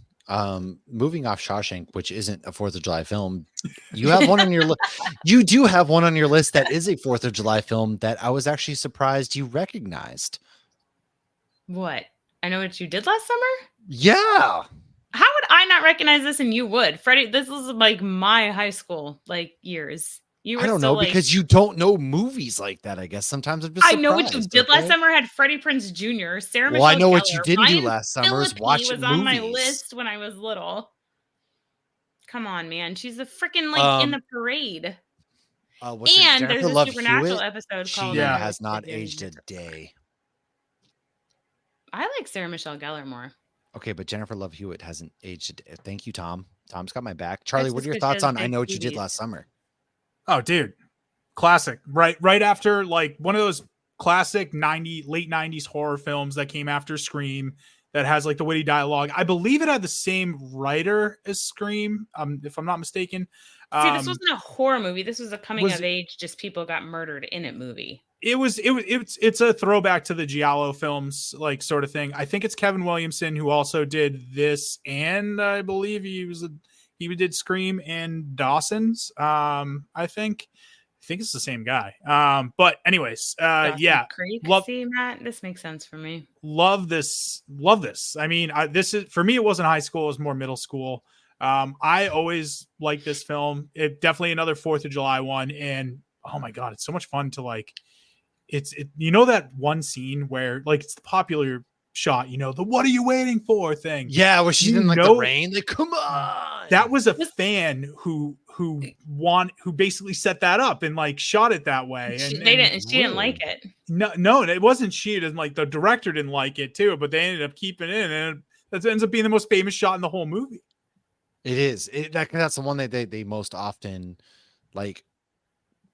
moving off Shawshank, which isn't a 4th of July film, you have one on your list. You do have one on your list that is a 4th of July film that I was actually surprised you recognized. What? I Know What You Did Last Summer? Yeah. How would I not recognize this and you would? Freddie, this was like my high school like years. You were I don't still know, because you don't know movies like that, I guess. Sometimes I'm just I Know What You surprised, Did Last okay? Summer had Freddie Prinze Jr., Sarah Well, I Michelle Know What You Gellar, Didn't Do Ryan Last Summer is Phillippe watch was on my movies. list when I was little. Come on, man. She's the freaking like in the parade. What's it, And Jennifer there's a Love Supernatural Hewitt? episode She called I Know What has You not Didn't aged Do. a day. I like Sarah Michelle Gellar more. Okay, but Jennifer Love Hewitt hasn't aged a day. Thank you, Tom. Tom's got my back. Charlie, That's what are just your 'cause she thoughts has on I big Know What You Did boobies. Last Summer? Oh, dude, classic. Right after like one of those classic late 90s horror films that came after Scream, that has like the witty dialogue. I believe it had the same writer as Scream, if I'm not mistaken. See, this wasn't a horror movie. This was a coming of age, just people got murdered in it movie. It's a throwback to the Giallo films, like sort of thing. I think it's Kevin Williamson who also did this, and I believe he did Scream and Dawson's. I think it's the same guy. But anyways, yeah, Creek. See, Matt, this makes sense for me. Love this. I mean, this is, for me, it wasn't high school; it was more middle school. I always liked this film. It definitely another 4th of July one, and oh my god, it's so much fun to like. You know that one scene where like it's the popular shot, you know, the "what are you waiting for" thing. Yeah, where she's in like the rain. Like, come on. That was a fan who basically set that up and like shot it that way. She didn't like it. No, it wasn't she. It like the director didn't like it too, but they ended up keeping it, and that ends up being the most famous shot in the whole movie. It is. That's the one that they most often like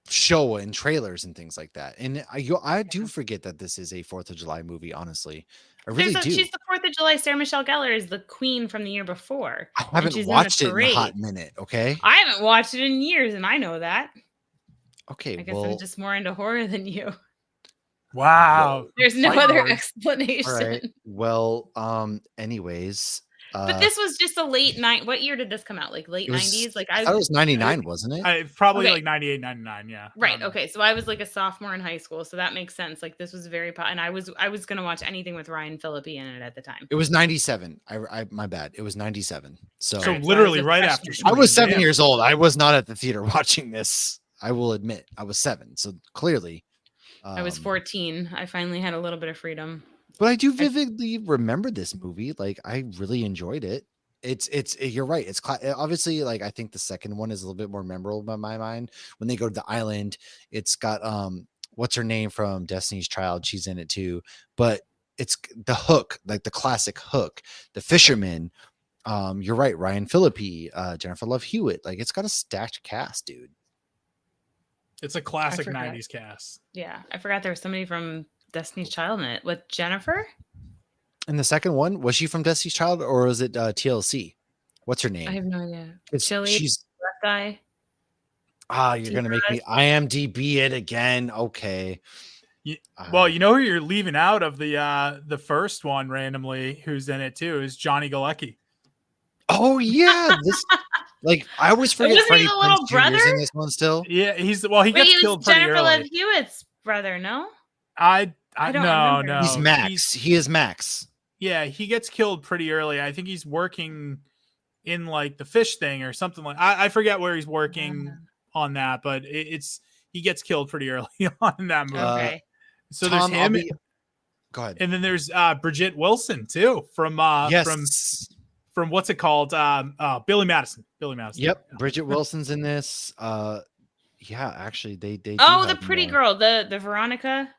show in trailers and things like that. And I do forget that this is a 4th of July movie. Honestly, I really do. She's the 4th of July. Sarah Michelle Gellar is the queen from the year before. I haven't watched it in a hot minute. Okay, I haven't watched it in years, and I know that. Okay, I guess I'm just more into horror than you. Wow, there's no other explanation. All right. Well, anyways. But this was just a late night. What year did this come out? Like late 90s? Like I thought it was 99, wasn't it? Probably like 98, 99. Yeah. Right. Okay. So I was like a sophomore in high school, so that makes sense. Like this was very and I was gonna watch anything with Ryan Phillippe in it at the time. It was 97. I my bad. It was 97. So literally right after. I was 7 years old. I was not at the theater watching this. I will admit, I was 7. So clearly, I was 14. I finally had a little bit of freedom. But I do vividly remember this movie. Like I really enjoyed it. You're right. It's obviously like I think the second one is a little bit more memorable in my mind. When they go to the island, it's got what's her name from Destiny's Child? She's in it too. But it's the Hook, like the classic Hook, the fisherman. You're right, Ryan Phillippe, Jennifer Love Hewitt. Like it's got a stacked cast, dude. It's a classic 90s cast. Yeah, I forgot there was somebody from Destiny's Child in it with Jennifer. And the second one, was she from Destiny's Child or was it TLC? What's her name? I have no idea. She's that guy. You're gonna make me IMDb it again. Okay. Well, you know who you're leaving out of the first one randomly, who's in it too, is Johnny Galecki. Oh yeah, this like I always forget Freddie Prinze Jr. is in this one still. Yeah, he gets killed pretty Jennifer early. Love Hewitt's brother, no? I don't know. He's Max. He is Max. Yeah, he gets killed pretty early. I think he's working in like the fish thing or something like. I forget where he's working on that, but he gets killed pretty early on in that movie. Okay. So Tom, there's him. Go ahead. And then there's Bridget Wilson too from from what's it called? Billy Madison. Yep, Bridget Wilson's in this. Yeah, actually, they do Oh, the have pretty more. girl, the Veronica.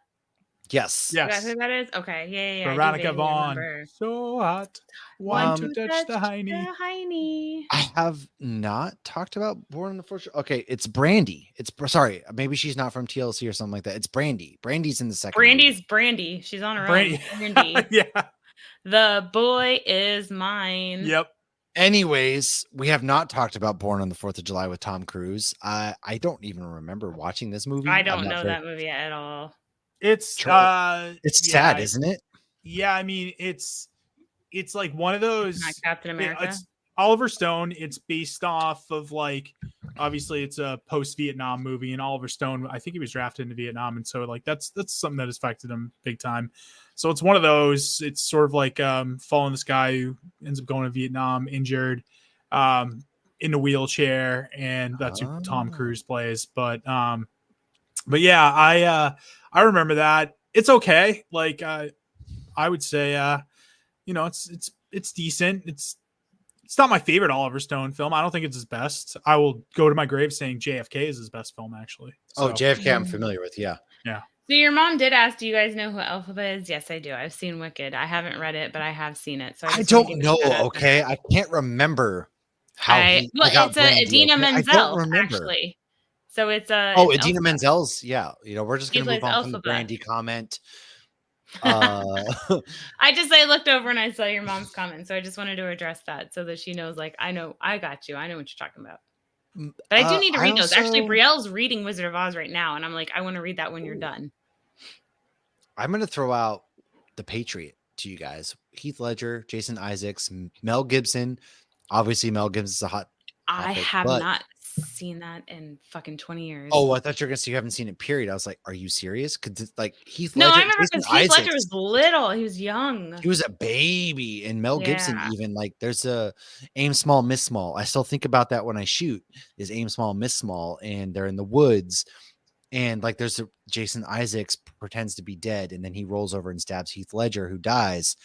Yes. Is that who that is? Okay, yeah. Veronica I do Vaughn. remember. So hot. Want to touch the hiney. I have not talked about Born on the Fourth. Okay, it's Brandy. Sorry, maybe she's not from TLC or something like that. It's Brandy. Brandy's in the second. Brandy's movie. Brandy. She's on her Brandy. own. Brandy. Yeah. The boy is mine. Yep. Anyways, we have not talked about Born on the 4th of July with Tom Cruise. I don't even remember watching this movie. I don't know that movie at all. It's sad, isn't it? Yeah, I mean it's like one of those. Not Captain America. It's Oliver Stone. It's based off of like, obviously it's a post-Vietnam movie, and Oliver Stone, I think he was drafted into Vietnam, and so like that's something that has affected him big time. So it's one of those. It's sort of like following this guy who ends up going to Vietnam injured, in a wheelchair, and that's who Tom Cruise plays. But yeah, I remember that. It's okay. Like I would say, it's decent. It's not my favorite Oliver Stone film. I don't think it's his best. I will go to my grave saying JFK is his best film, actually. So, JFK I'm familiar with. Yeah. So your mom did ask, do you guys know who Elphaba is? Yes, I do. I've seen Wicked. I haven't read it, but I have seen it. So I don't know. Okay. I can't remember how it's Idina Menzel, I don't remember. Actually. So it's Idina Menzel's. Yeah. We're just going to move on from the Brandy comment. I looked over and I saw your mom's comment, so I just wanted to address that so that she knows, like, I got you. I know what you're talking about. But I do need to read those. Actually, Brielle's reading Wizard of Oz right now, and I'm like, I want to read that when you're done. I'm going to throw out The Patriot to you guys. Heath Ledger, Jason Isaacs, Mel Gibson. Obviously, Mel Gibson's a hot topic, I have not seen that in fucking 20 years. Oh, I thought you were gonna say you haven't seen it, period. I was like, are you serious? Because like Heath Ledger. No, I remember because Heath Ledger was little. He was young. He was a baby. And Mel Gibson, even like there's a aim small, miss small. I still think about that when I shoot, is aim small, miss small, and they're in the woods. And like there's a Jason Isaacs pretends to be dead, and then he rolls over and stabs Heath Ledger, who dies.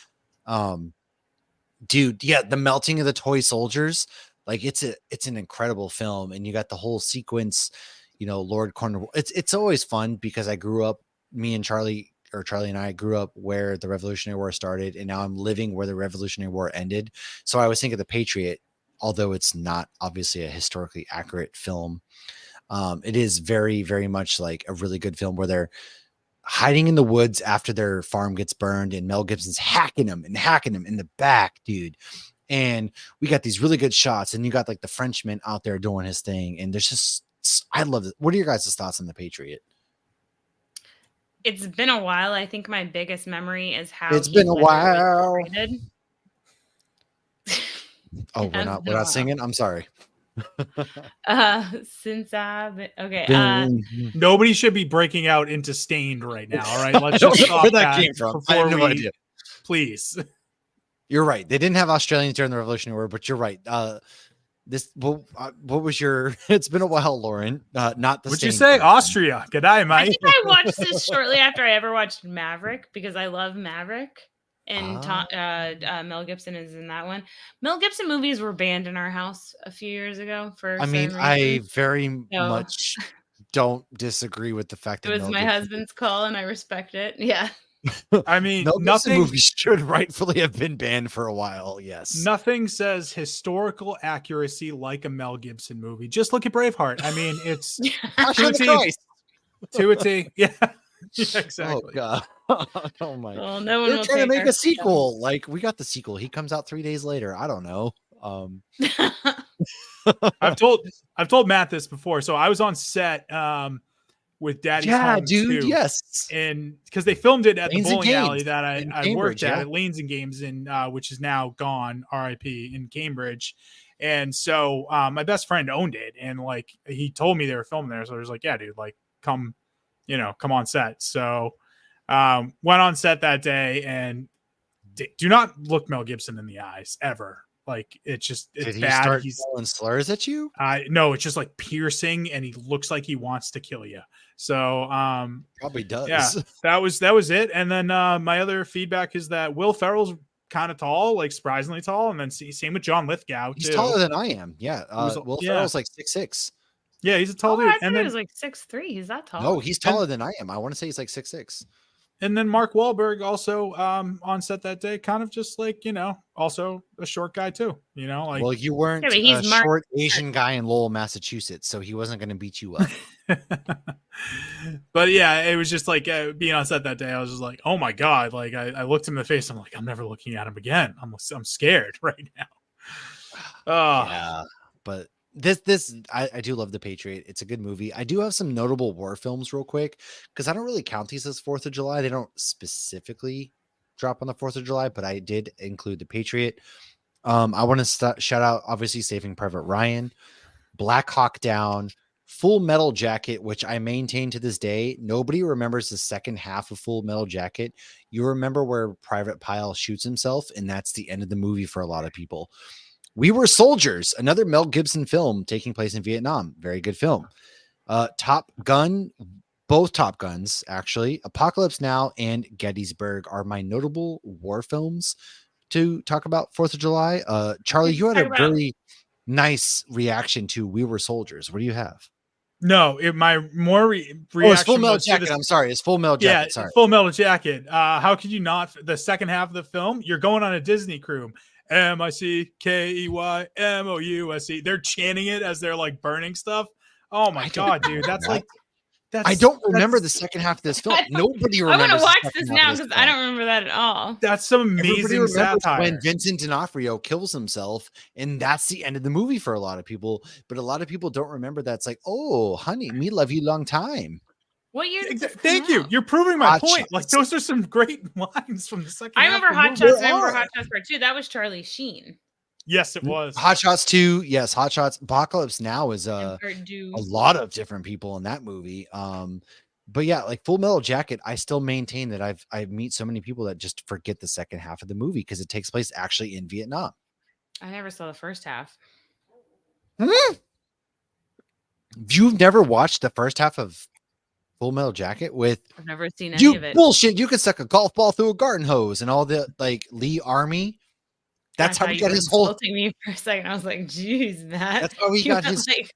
Dude, yeah, the melting of the toy soldiers. Like it's an incredible film, and you got the whole sequence, Lord Cornwall. It's always fun because I grew up, Charlie and I grew up where the Revolutionary War started, and now I'm living where the Revolutionary War ended. So I always think of The Patriot, although it's not obviously a historically accurate film. It is very, very much like a really good film where they're hiding in the woods after their farm gets burned, and Mel Gibson's hacking them in the back, dude. And we got these really good shots, and you got like the Frenchman out there doing his thing. And there's just, I love it. What are your guys' thoughts on The Patriot? It's been a while. I think my biggest memory is how it's been a while. Oh, we're not singing. I'm sorry. Since I've been, okay. Nobody should be breaking out into Stained right now. All right, let's just stop where that came from. I have no idea. Please. You're right. They didn't have Australians during the Revolutionary War, but you're right. What was your? It's been a while, Lauren. Not the. What'd you say? Austria. G'day, mate. I think I watched this shortly after I ever watched Maverick because I love Maverick, and Mel Gibson is in that one. Mel Gibson movies were banned in our house a few years ago. I very much don't disagree with the fact that it was my husband's call, and I respect it. Yeah. I mean, nothing movies should rightfully have been banned for a while. Yes. Nothing says historical accuracy like a Mel Gibson movie. Just look at Braveheart. I mean, it's to a T. Yeah. Exactly. Oh God. Oh my. Well, no one They're trying to make a sequel. Like we got the sequel. He comes out 3 days later. I don't know. I've told Matt this before. So I was on set with Daddy's Home dude. too. Yes. And because they filmed it at Lanes the bowling alley that I worked at Lanes and Games in, which is now gone, RIP, in Cambridge. And so my best friend owned it, and like he told me they were filming there. So I was like, yeah, dude, like come on set. So went on set that day, and do not look Mel Gibson in the eyes ever. Like it's Did he bad. start He's throwing slurs at you? no, it's just like piercing, and he looks like he wants to kill you. So Probably does. yeah, that was it. And then my other feedback is that Will Ferrell's kind of tall, like surprisingly tall, and then same with John Lithgow. He's too. taller than I am. Yeah, Will Ferrell's like 6'6". Yeah, he's a tall dude. I thought And he then was like 6'3". He's that tall? no, he's taller than I am. I want to say he's like 6'6". And then Mark Wahlberg also on set that day, kind of just like, also a short guy too, like. Well, you weren't Yeah, but he's a Mark- short Asian guy in Lowell, Massachusetts, so he wasn't going to beat you up. But yeah, it was just like being on set that day. I was just like, oh my God. Like I looked him in the face. I'm like, I'm never looking at him again. I'm scared right now. Oh Yeah, but this I do love The Patriot. It's a good movie. I do have some notable war films real quick because I don't really count these as 4th of July. They don't specifically drop on the 4th of July, but I did include The Patriot. I want to shout out obviously Saving Private Ryan, Black Hawk Down, Full Metal Jacket, which I maintain to this day. Nobody remembers the second half of Full Metal Jacket. You remember where Private Pyle shoots himself, and that's the end of the movie for a lot of people. We Were Soldiers, another Mel Gibson film taking place in Vietnam. Very good film. Top Gun, both Top Guns, actually. Apocalypse Now and Gettysburg are my notable war films to talk about 4th of July. Charlie, you had a very nice reaction to We Were Soldiers. What do you have? no, my more reaction. It's Full Metal Jacket. I'm sorry. It's Full Metal Jacket. Yeah, Sorry. Full Metal Jacket. How could you not? The second half of the film, you're going on a Disney cruise. MICKEYMOUSE. They're chanting it as they're like burning stuff. Oh my God, dude. That's like, I don't remember the second half of this film. Nobody remembers. I want to the watch second this half now of because I don't remember that at all. That's some Everybody amazing remembers satire. when Vincent D'Onofrio kills himself, and that's the end of the movie for a lot of people. But a lot of people don't remember that's like, oh, honey, me love you long time. What year did this come Thank you. out? You're proving my Hot point. Shots. Like those are some great lines from the second. I half remember of the Hot movie. Shots. I remember Hot Shots Part 2. That was Charlie Sheen. Yes, it was. Hot Shots 2. Yes, Hot Shots. Apocalypse Now is And a Part 2. lot of different people in that movie. But yeah, like Full Metal Jacket, I still maintain that I meet so many people that just forget the second half of the movie because it takes place actually in Vietnam. I never saw the first half. You've never watched the first half of Full Metal Jacket with I've never seen any of it. bullshit. You could suck a golf ball through a garden hose and all the like Lee Army. That's how he got his whole. Insulting me for a second. I was like, "Geez, Matt." That's how he You got went his like,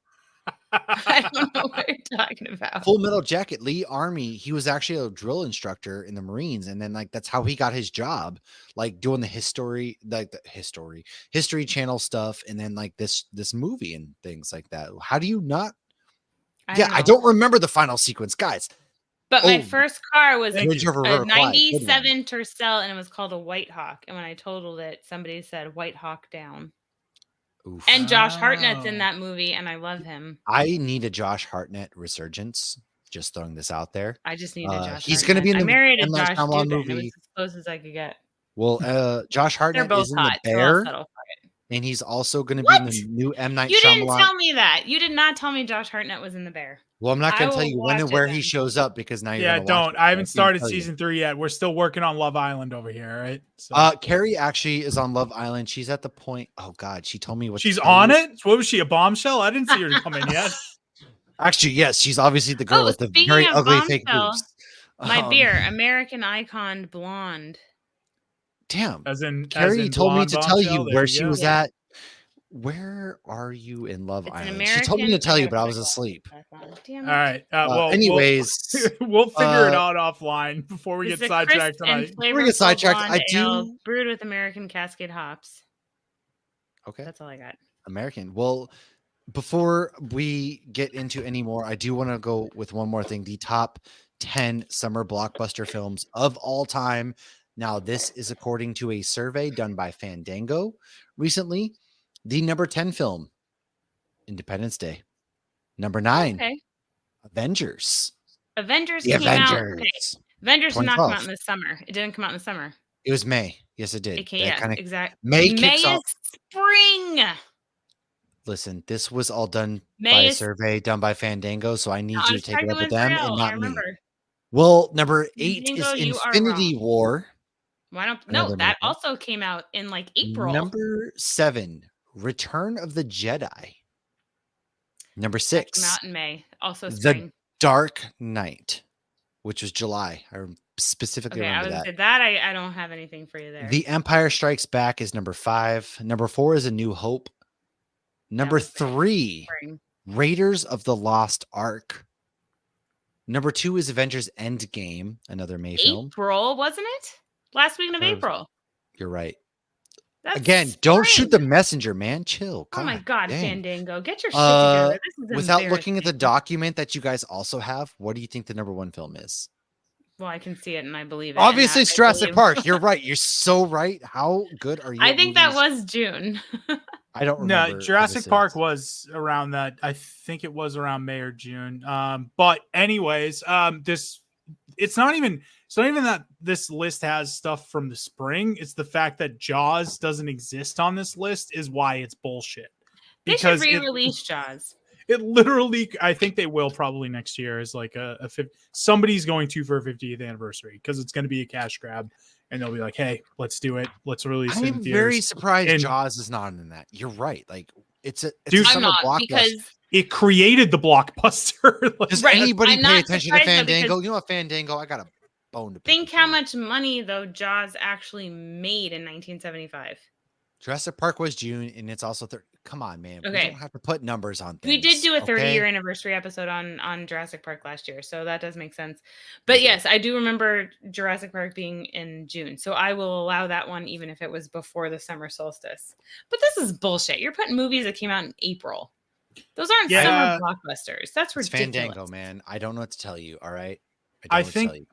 I don't know what you're talking about. Full Metal Jacket. Lee Army. He was actually a drill instructor in the Marines, and then like that's how he got his job, like doing the history, like the History Channel stuff, and then like this movie and things like that. How do you not? I don't remember the final sequence, guys. But my first car was a Bridge Over River Kwai. Good one. 97 Tercel, and it was called a White Hawk. And when I totaled it, somebody said White Hawk down. Oof. And Josh Hartnett's in that movie, and I love him. I need a Josh Hartnett resurgence. Just throwing this out there. I just need a Josh. He's going to be in the I married a M. Night Josh Shyamalan Dugan. It was movie. as close as I could get. Well, Josh They're Hartnett both is in hot. the So I'll Bear, settle for it. and he's also going to be in the new M. Night You Shyamalan. didn't tell me that. You did not tell me Josh Hartnett was in the Bear. Well, I'm not going I to tell will you when and watch where it he then. shows up because now you're Yeah, gonna watch don't. it. I haven't can't started tell you. season 3 yet. We're still working on Love Island over here, right? So Carrie actually is on Love Island. She's at the point. Oh God, she told me what she's to tell on you. it. What was she? A bombshell? I didn't see her come in yet. Actually, yes, she's obviously the girl Oh, with the speaking very of ugly fake bombshell, boobs. My beer, American Icon Blonde. Damn. As in, Carrie told me blonde to tell bombshell? you There where you she go. was at. Where are you in Love It's an Island? She told me to American- tell I you, gotta but I put was my asleep. glasses back on. Damn it. All right. Well, anyways, we'll figure it uh, out offline before we It's get a sidetracked crisp and tonight. Before we get flavorful sidetracked, blonde I do- ale brewed with American Cascade hops. Okay. That's all I got. American. Well, before we get into any more, I do want to go with one more thing. The top 10 summer blockbuster films of all time. Now, this is according to a survey done by Fandango recently. The number 10 film, Independence Day. Number 9, Okay. Avengers. Avengers The came out. Avengers. Okay. Avengers did not come 2012. out in the summer. It didn't come out in the summer. It was May. Yes, it did. It came, That yeah, kinda- exactly. May May kicks is off. spring. Listen, this was all done by May a is. survey done by Fandango, so I need I you to was take it talking up with with them Real, and I not me. remember. Well, number 8 Fandango, is you are Infinity wrong. War. Why don't no? Another That movie. also came out in like April. Number 7, Return of the Jedi. Number That 6, came out in May. Also The spring. Dark Knight, which was July. I specifically Okay, I remember was that. gonna say that. I don't have anything for you there. The Empire Strikes Back is number 5. Number 4 is A New Hope. Number was May. 3, Spring. Raiders of the Lost Ark. Number 2 is Avengers Endgame, another May film. April, wasn't it? Last week of Or- April. You're right. That's Again, don't shoot the spring. messenger, man. Chill. Oh my God, dang. Fandango, get your shit together. This is Without looking at the embarrassing. document that you guys also have, what do you think the number 1 film is? Well, I can see it and I believe it. Obviously, and it's I Jurassic believe- Park. You're right. You're so right. How good are you? I at think that movies? was June. I don't remember. No, what Jurassic this Park is. was around that. I think it was around May or June. But anyways, it's not even that this list has stuff from the spring. It's the fact that Jaws doesn't exist on this list is why it's bullshit. They should re-release Jaws. It literally, I think they will probably next year is like somebody's going to for a 50th anniversary because it's going to be a cash grab and they'll be like, hey, let's do it. Let's release it in I'm theaters. very surprised And- Jaws is not in that. You're right. Like it's a Dude, summer I'm not blockbuster. because It created the blockbuster. Like, Does Right. anybody I'm pay not attention to surprised, though, Fandango? because- You know what, Fandango? I got a bone to pick. think with how you. much money though Jaws actually made in 1975. Jurassic Park was June, and it's also come on, man. We Okay. don't have to put numbers on things. We did do a 30-year okay? anniversary episode on Jurassic Park last year, so that does make sense. But yes, I do remember Jurassic Park being in June, so I will allow that one even if it was before the summer solstice. But this is bullshit. You're putting movies that came out in April. Those aren't Yeah. summer blockbusters. That's It's ridiculous. Fandango, man. I don't know what to tell you. All right. I don't know what to think- tell you.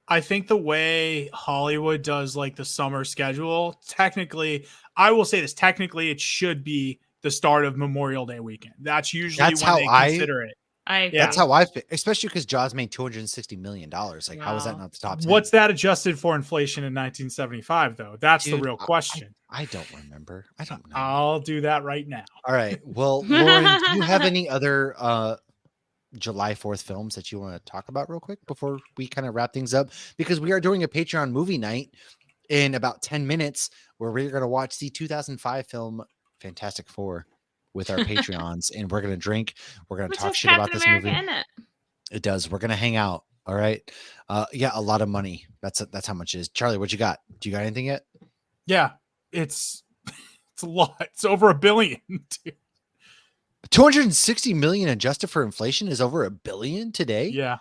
I think the way Hollywood does like the summer schedule, technically, I will say this, technically it should be the start of Memorial Day weekend. That's usually That's when how they I- consider it. I agree. Yeah. That's how I feel, especially because Jaws made $260 million. Like, how is that Wow. not the top 10? What's that adjusted for inflation in 1975, though? That's Dude, the real question. I don't remember. I don't know. I'll do that right now. All right. Well, Lauren, do you have any other July 4th films that you want to talk about real quick before we kind of wrap things up? Because we are doing a Patreon movie night in about 10 minutes where we're going to watch the 2005 film Fantastic Four with our Patreons, and we're going to drink. We're going to Which talk has shit Captain about this America movie. in it. It does. We're going to hang out. All right. Yeah, a lot of money. That's how much it is. Charlie, what you got? Do you got anything yet? Yeah, it's a lot. It's over $1 billion. Dude. 260 million adjusted for inflation is over $1 billion today. Yeah.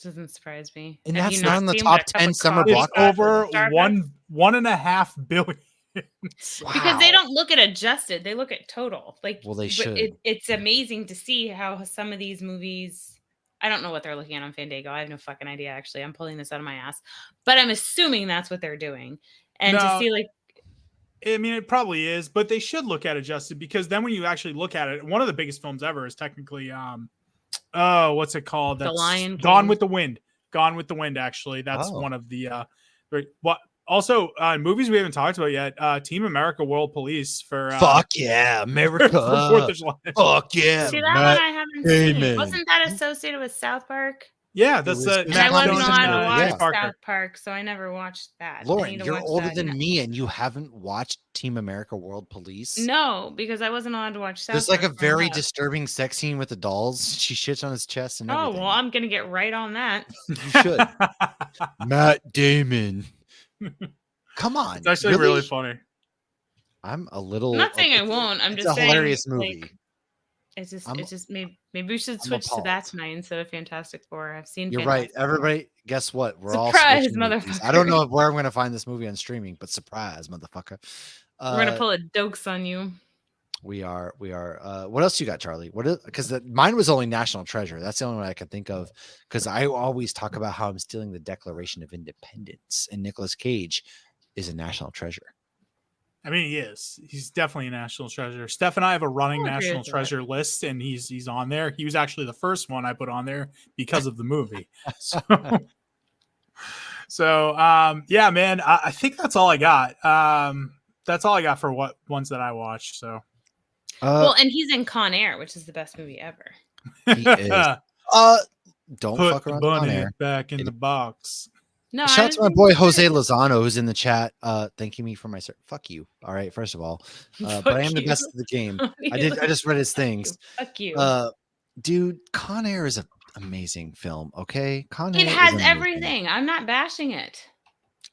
Doesn't surprise me. And Have that's you not in the seen top what a cup 10 of summer coffee It's blockbuster. costs over at Starbucks? $1.5 billion. Because they don't look at adjusted, they look at total. Like, Well, they but should. It's amazing to see how some of these movies. I don't know what they're looking at on Fandango. I have no fucking idea. Actually, I'm pulling this out of my ass, but I'm assuming that's what they're doing. And to No. see like, I mean, it probably is, but they should look at adjusted because then when you actually look at it, one of the biggest films ever is technically, what's it called? The Lion Gone King. with the Wind. Gone with the Wind. Actually, that's Oh. one of the. What also movies we haven't talked about yet? Team America: World Police for Fuck yeah, for America. 4th of July. Fuck yeah. see that one I haven't seen. Wasn't that associated with South Park? Yeah, that's was- the And And Matt I wasn't Stone allowed and, to watch Jay Parker. South Park, so I never watched that. I Lauren, need to you're watch older that than now. me and you haven't watched Team America World Police? No, because I wasn't allowed to watch South There's Park. like a growing very up. disturbing sex scene with the dolls. She shits on his chest and Oh everything. well, I'm gonna get right on that. You should. Matt Damon. Come on. It's actually really funny. I'm a little. I'm not saying I it's- won't. I'm it's just a saying, hilarious like, movie. It's just maybe we should I'm switch to that appalled. tonight instead of Fantastic Four. I've seen. You're right. Fantastic Four. Everybody, guess what? We're all Surprise, switching movies. I don't motherfucker. know where I'm going to find this movie on streaming, but surprise, motherfucker. We're gonna pull a dokes on you. We are. What else you got, Charlie? Because mine was only National Treasure. That's the only one I could think of. Because I always talk about how I'm stealing the Declaration of Independence, and Nicolas Cage is a national treasure. I mean, he is. He's definitely a national treasure. Steph and I have a running I'll agree national with that. treasure list, and he's on there. He was actually the first one I put on there because of the movie. Yeah, man. I think that's all I got. That's all I got for what ones that I watched. So Well, and he's in Con Air, which is the best movie ever. He is. Don't put fuck the around on bunny there. back in the box. No, Shout out to my boy Jose Lozano, who's in the chat, thanking me for my fuck you. All right, first of all, but I am the best of the game. I just read his things. Fuck you. Dude, Con Air is an amazing film. Okay, Con Air It is has amazing. everything. I'm not bashing it.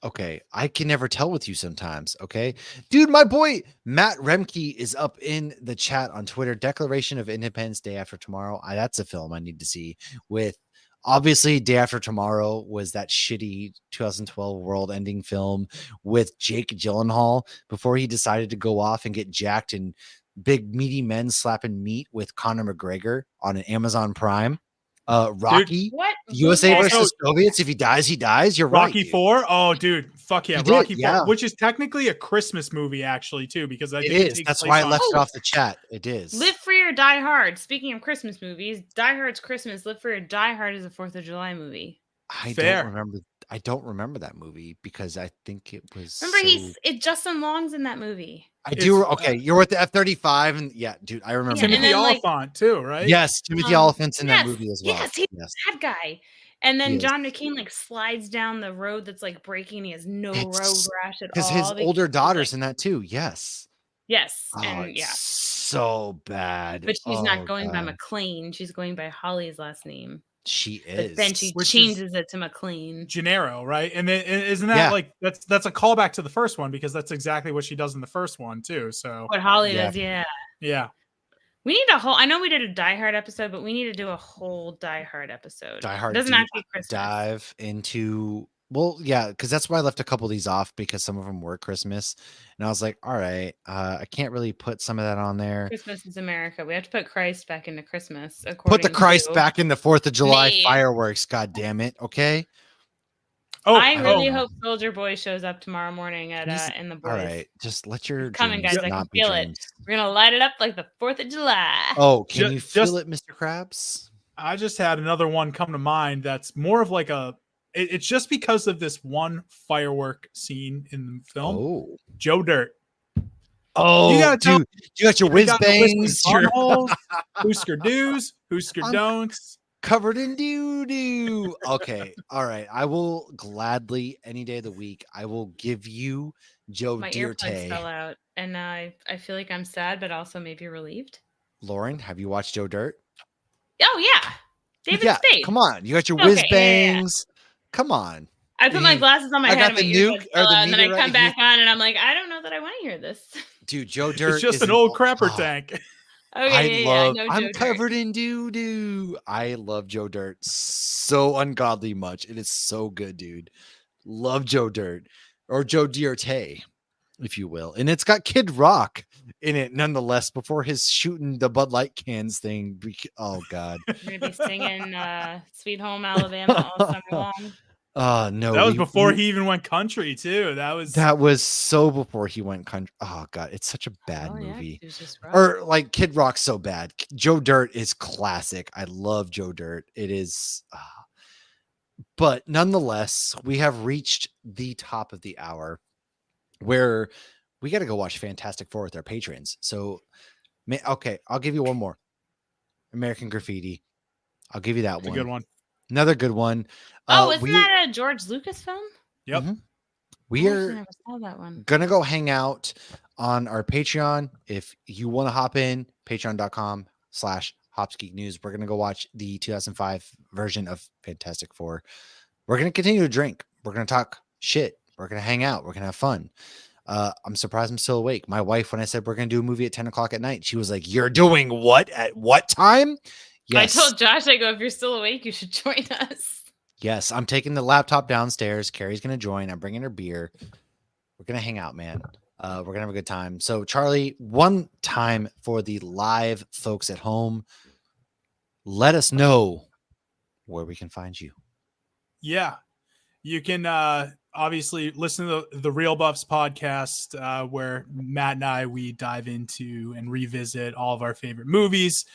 Okay, I can never tell with you sometimes. Okay, dude, my boy Matt Remke is up in the chat on Twitter. Declaration of Independence Day After Tomorrow. That's a film I need to see. With obviously, Day After Tomorrow was that shitty 2012 world-ending film with Jake Gyllenhaal before he decided to go off and get jacked and big meaty men slapping meat with Conor McGregor on an Amazon Prime. Rocky, dude, what? USA versus Soviets. If he dies, he dies. You're right. Rocky 4. Oh, dude, fuck yeah, He Rocky did, 4, yeah. which is technically a Christmas movie, actually, too, because I think It is. That's why I left it off the chat. It is. Live Free or Die Hard. Speaking of Christmas movies, Die Hard's Christmas. Live Free or Die Hard is a 4th of July movie. I don't remember that movie because I think it was. Remember, Justin Long's in that movie. I do. Okay, you're with the F-35, and yeah, dude, I remember. Timothy Oliphant too, right? Yes, Timothy Oliphant's in that movie as well. Yes, he's a bad guy. And then John McCain like slides down the road that's like breaking. He has no road rash at all. Because his older daughter's in that too. Yes. Yes, and so bad. But she's not going by McLean. She's going by Holly's last name. She is. But then she changes it to McLean. Gennaro, right? And then isn't that like that's a callback to the first one because that's exactly what she does in the first one too. So what Holly does, yeah. We need a whole. I know we did a Die Hard episode, but we need to do a whole Die Hard episode. Die Hard doesn't actually dive into. Well, yeah, because that's why I left a couple of these off because some of them were Christmas, and I was like, all right, I can't really put some of that on there. Christmas is America. We have to put Christ back into Christmas. Put the Christ back in the 4th of July fireworks. God damn it! Okay. I really hope Soldier Boy shows up tomorrow morning at in the boys. All right, just let your coming, guys. I can feel it. We're gonna light it up like the 4th of July. Oh, can you feel it, Mr. Krabs? I just had another one come to mind. That's more of like a. It's just because of this one firework scene in the film. Oh, Joe Dirt. Oh, you got your whiz bangs, your Hoosker do's, Hoosker don'ts. Covered in doo-doo. Okay. All right. I will gladly, any day of the week, I will give you Joe My Dirt. earplugs fell out, and I feel like I'm sad, but also maybe relieved. Lauren, have you watched Joe Dirt? Oh, yeah. David Spade. Come on. You got your whiz bangs. Yeah. Come on. I put my glasses on my head and my earbuds fell out, and then I come back on, and I'm like, I don't know that I want to hear this. Dude, Joe Dirt is just an old crapper tank. Okay, I'm covered in doo-doo. I love Joe Dirt so ungodly much. It is so good, dude. Love Joe Dirt or Joe Dirt, if you will. And it's got Kid Rock in it nonetheless before his shooting the Bud Light cans thing. Oh, God. You're going to be singing Sweet Home Alabama all summer long. No, that was before he even went country too. That was so before he went country. Oh God, it's such a bad movie. Or like Kid Rock's so bad. Joe Dirt is classic. I love Joe Dirt. It is, but nonetheless, we have reached the top of the hour where we got to go watch Fantastic Four with our patrons. So, okay, I'll give you one more. American Graffiti. I'll give you that one. A good one. Another good one. Isn't that a George Lucas film? Yep. Mm-hmm. We are gonna go hang out on our Patreon. If you want to hop in, patreon.com/HopsGeekNews. We're gonna go watch the 2005 version of Fantastic Four. We're gonna continue to drink. We're gonna talk shit. We're gonna hang out. We're gonna have fun. I'm surprised I'm still awake. My wife, when I said we're gonna do a movie at 10 o'clock at night, she was like, "You're doing what at what time?" Yes. I told Josh, I go, if you're still awake, you should join us. Yes, I'm taking the laptop downstairs. Carrie's going to join. I'm bringing her beer. We're going to hang out, man. We're going to have a good time. So, Charlie, one time for the live folks at home, let us know where we can find you. Yeah. You can obviously listen to the Real Buffs podcast where Matt and I, we dive into and revisit all of our favorite movies.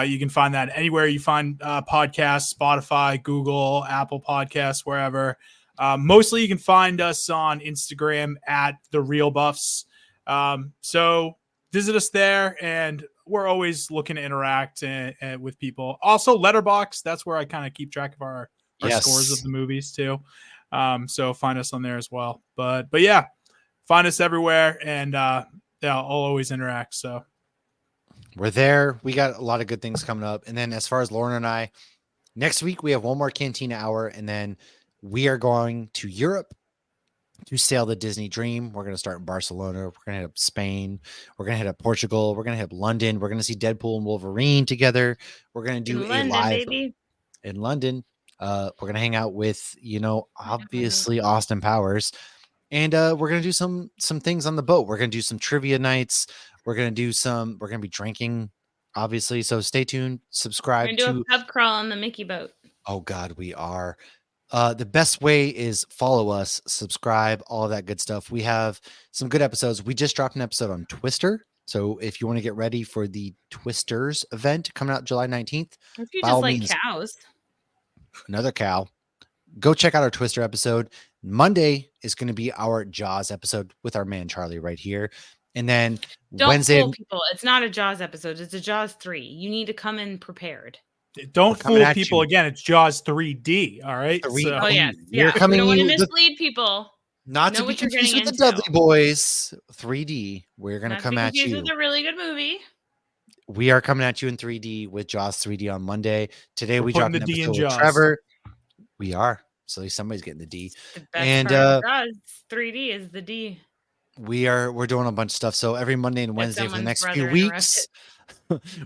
You can find that anywhere you find podcasts, Spotify, Google, Apple Podcasts, wherever. Mostly you can find us on Instagram at The Real Buffs. So visit us there, and we're always looking to interact with people. Also, Letterboxd, that's where I kind of keep track of our scores of the movies too. So find us on there as well. But yeah, find us everywhere, and I'll always interact. So we're there. We got a lot of good things coming up. And then as far as Lauren and I, next week we have one more Cantina Hour, and then we are going to Europe to sail the Disney Dream. We're going to start in Barcelona. We're going to hit up Spain. We're going to hit up Portugal. We're going to hit up London. We're going to see Deadpool and Wolverine together. We're going to do a live in London. We're going to hang out with, obviously Austin Powers. And we're going to do some things on the boat. We're going to do some trivia nights. We're going to be drinking, obviously. So stay tuned. Subscribe We're going to do a pub crawl on the Mickey boat. Oh, God, we are. The best way is follow us, subscribe, all of that good stuff. We have some good episodes. We just dropped an episode on Twister. So if you want to get ready for the Twisters event coming out July 19th, if you just like cows, another cow, go check out our Twister episode. Monday is going to be our Jaws episode with our man Charlie right here. And then Wednesday, fool people. It's not a Jaws episode. It's a Jaws 3. You need to come in prepared. Don't fool people again. It's Jaws 3D. All right. Oh yes, yeah. We don't want to mislead people. Not to be confused with the Dudley Boys 3D. We're going to come at you. It's a really good movie. We are coming at you in 3D with Jaws 3D on Monday. Today we dropped an episode with Trevor. We are. So somebody's getting the D. The best part of Jaws 3D is the D. We're doing a bunch of stuff. So every Monday and Wednesday for the next few weeks,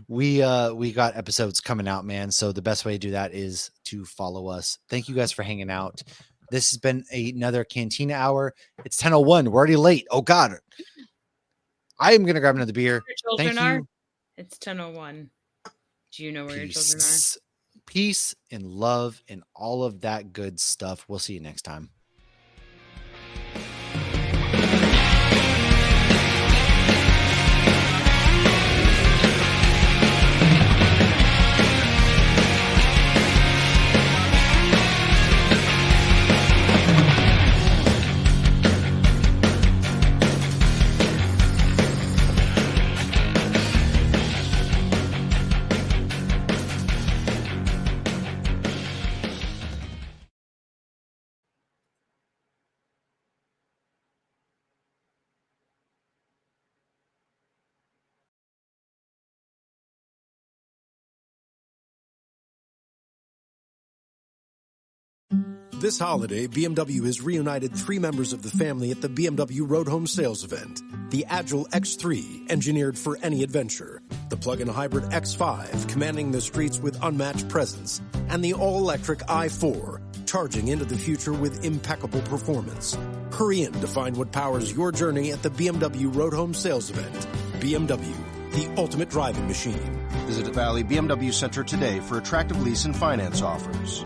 we got episodes coming out, man. So the best way to do that is to follow us. Thank you guys for hanging out. This has been another Cantina Hour. It's 10:01. We're already late. Oh God. I am gonna grab another beer. Thank you. It's 10:01. Do you know where your children are? Peace and love and all of that good stuff. We'll see you next time. This holiday, BMW has reunited 3 members of the family at the BMW Road Home Sales event. The Agile X3, engineered for any adventure. The plug-in hybrid X5, commanding the streets with unmatched presence. And the all-electric i4, charging into the future with impeccable performance. Hurry in to find what powers your journey at the BMW Road Home Sales event. BMW, the ultimate driving machine. Visit Valley BMW Center today for attractive lease and finance offers.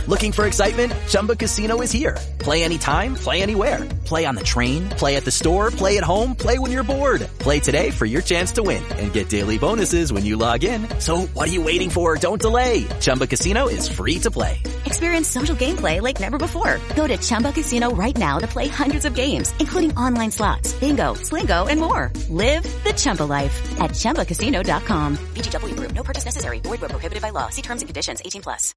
Looking for excitement? Chumba Casino is here. Play anytime, play anywhere. Play on the train, play at the store, play at home, play when you're bored. Play today for your chance to win and get daily bonuses when you log in. So what are you waiting for? Don't delay. Chumba Casino is free to play. Experience social gameplay like never before. Go to Chumba Casino right now to play hundreds of games, including online slots, bingo, Slingo, and more. Live the Chumba life at ChumbaCasino.com. VGW Group. No purchase necessary. Void where prohibited by law. See terms and conditions. 18+.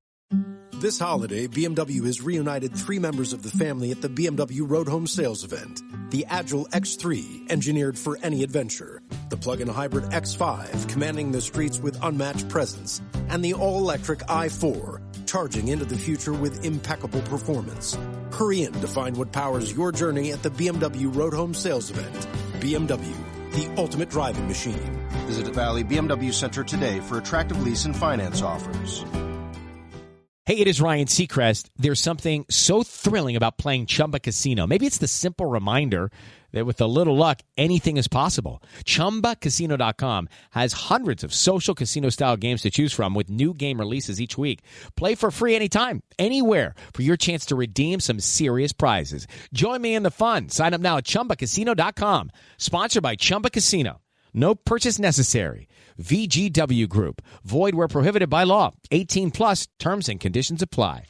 This holiday, BMW has reunited 3 members of the family at the BMW Road Home Sales event. The Agile X3, engineered for any adventure. The plug-in hybrid X5, commanding the streets with unmatched presence. And the all-electric i4, charging into the future with impeccable performance. Hurry in to find what powers your journey at the BMW Road Home Sales event. BMW, the ultimate driving machine. Visit Valley BMW Center today for attractive lease and finance offers. Hey, it is Ryan Seacrest. There's something so thrilling about playing Chumba Casino. Maybe it's the simple reminder that with a little luck, anything is possible. ChumbaCasino.com has hundreds of social casino-style games to choose from with new game releases each week. Play for free anytime, anywhere for your chance to redeem some serious prizes. Join me in the fun. Sign up now at ChumbaCasino.com. Sponsored by Chumba Casino. No purchase necessary. VGW Group. Void where prohibited by law. 18+. Terms and conditions apply.